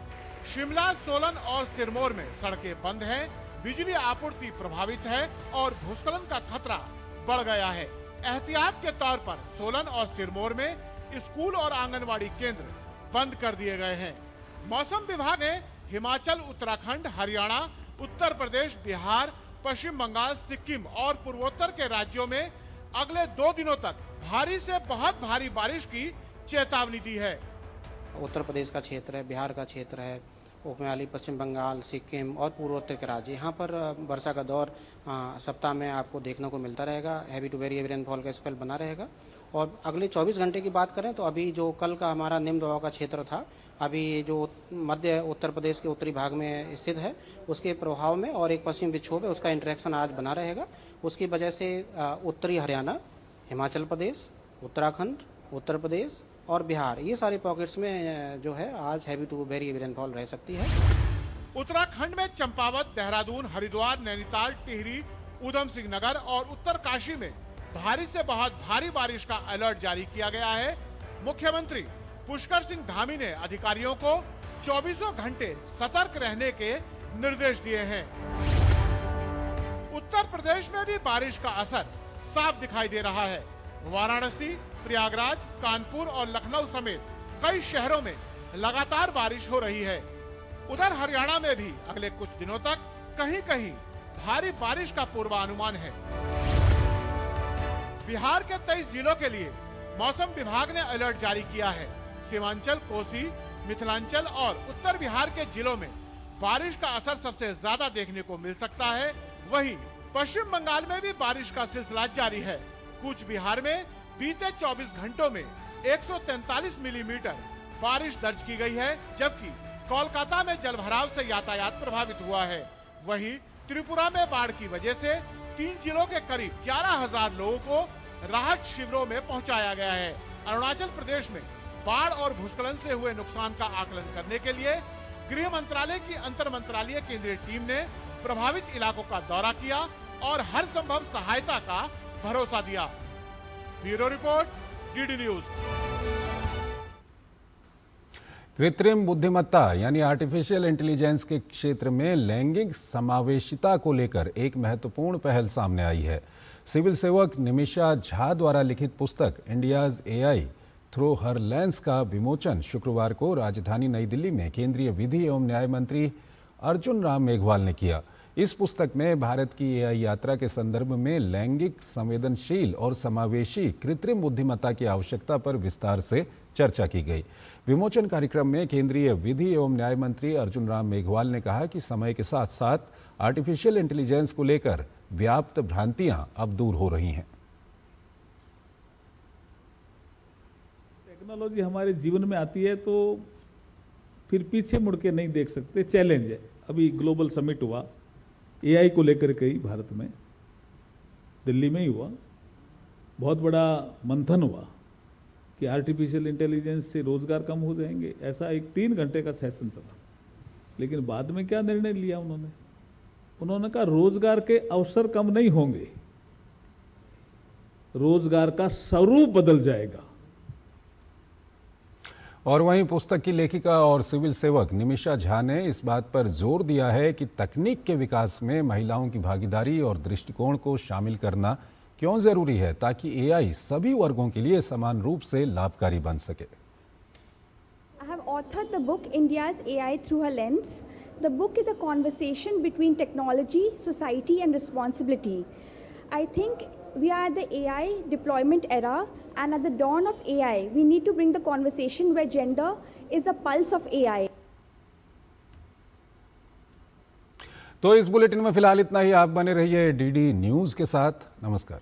शिमला, सोलन और सिरमौर में सड़कें बंद हैं, बिजली आपूर्ति प्रभावित है और भूस्खलन का खतरा बढ़ गया है। एहतियात के तौर पर सोलन और सिरमौर में स्कूल और आंगनवाड़ी केंद्र बंद कर दिए गए हैं। मौसम विभाग ने हिमाचल, उत्तराखंड, हरियाणा, उत्तर प्रदेश, बिहार, पश्चिम बंगाल, सिक्किम और पूर्वोत्तर के राज्यों में अगले 2 दिनों तक भारी से बहुत भारी बारिश की चेतावनी दी है। उत्तर प्रदेश का क्षेत्र है, बिहार का क्षेत्र है, उपमहाली, पश्चिम बंगाल, सिक्किम और पूर्वोत्तर के राज्य, यहाँ पर वर्षा का दौर सप्ताह में आपको देखने को मिलता रहेगा। Heavy to very heavy rainfall का स्पेल बना रहेगा। और अगले 24 घंटे की बात करें तो अभी जो कल का हमारा निम्न दबाव का क्षेत्र था, अभी जो मध्य उत्तर प्रदेश के उत्तरी भाग में स्थित है, उसके प्रभाव में और एक पश्चिम विक्षोभ है, उसका इंटरेक्शन आज बना रहेगा। उसकी वजह से उत्तरी हरियाणा, हिमाचल प्रदेश, उत्तराखंड, उत्तर प्रदेश और बिहार, ये सारे पॉकेट्स में जो है आज heavy to very heavy rainfall रह सकती है। उत्तराखंड में चंपावत, देहरादून, हरिद्वार, नैनीताल, टिहरी, ऊधम सिंह नगर और उत्तरकाशी में भारी से बहुत भारी बारिश का अलर्ट जारी किया गया है। मुख्यमंत्री पुष्कर सिंह धामी ने अधिकारियों को 24 घंटे सतर्क रहने के निर्देश दिए हैं। उत्तर प्रदेश में भी बारिश का असर साफ दिखाई दे रहा है। वाराणसी, प्रयागराज, कानपुर और लखनऊ समेत कई शहरों में लगातार बारिश हो रही है। उधर हरियाणा में भी अगले कुछ दिनों तक कहीं कहीं भारी बारिश का पूर्वानुमान है। बिहार के 23 जिलों के लिए मौसम विभाग ने अलर्ट जारी किया है। सीमांचल, कोसी, मिथिलांचल और उत्तर बिहार के जिलों में बारिश का असर सबसे ज्यादा देखने को मिल सकता है। वहीं पश्चिम बंगाल में भी बारिश का सिलसिला जारी है। कूच बिहार में बीते 24 घंटों में 143 मिलीमीटर बारिश दर्ज की गई है, जबकि कोलकाता में जलभराव से यातायात प्रभावित हुआ है। वहीं त्रिपुरा में बाढ़ की वजह से 3 जिलों के करीब 11,000 लोगों को राहत शिविरों में पहुंचाया गया है। अरुणाचल प्रदेश में बाढ़ और भूस्खलन से हुए नुकसान का आकलन करने के लिए गृह मंत्रालय की अंतर मंत्रालयीय केंद्रीय टीम ने प्रभावित इलाकों का दौरा किया और हर संभव सहायता का भरोसा दिया। Bureau report, DD news. कृत्रिम बुद्धिमत्ता यानी आर्टिफिशियल इंटेलिजेंस के क्षेत्र में लैंगिक समावेशिता को लेकर एक महत्वपूर्ण पहल सामने आई है। सिविल सेवक निमिषा झा द्वारा लिखित पुस्तक इंडियाज एआई थ्रू हर लेंस का विमोचन शुक्रवार को राजधानी नई दिल्ली में केंद्रीय विधि एवं न्याय मंत्री अर्जुन राम मेघवाल ने किया। इस पुस्तक में भारत की एआई यात्रा के संदर्भ में लैंगिक, संवेदनशील और समावेशी कृत्रिम बुद्धिमत्ता की आवश्यकता पर विस्तार से चर्चा की गई। विमोचन कार्यक्रम में केंद्रीय विधि एवं न्याय मंत्री अर्जुन राम मेघवाल ने कहा कि समय के साथ साथ आर्टिफिशियल इंटेलिजेंस को लेकर व्याप्त भ्रांतियां अब दूर हो रही हैं। टेक्नोलॉजी हमारे जीवन में आती है तो फिर पीछे मुड़ के नहीं देख सकते, चैलेंज है। अभी ग्लोबल समिट हुआ एआई को लेकर के ही, भारत में दिल्ली में ही हुआ। बहुत बड़ा मंथन हुआ कि आर्टिफिशियल इंटेलिजेंस से रोजगार कम हो जाएंगे, ऐसा एक 3 घंटे का सेशन था। लेकिन बाद में क्या निर्णय लिया उन्होंने कहा रोजगार के अवसर कम नहीं होंगे, रोजगार का स्वरूप बदल जाएगा। और वहीं पुस्तक की लेखिका और सिविल सेवक निमिषा झा ने इस बात पर जोर दिया है कि तकनीक के विकास में महिलाओं की भागीदारी और दृष्टिकोण को शामिल करना क्यों जरूरी है, ताकि एआई सभी वर्गों के लिए समान रूप से लाभकारी बन सके। I have authored the book India's AI Through Her Lens. The book is a conversation between technology, society and responsibility. I think we are at the AI deployment era, and at the dawn of AI, we need to bring the conversation where gender is the pulse of AI. तो इस bulletin में फिलहाल इतना ही। आप बने रहिए DD news के साथ। नमस्कार।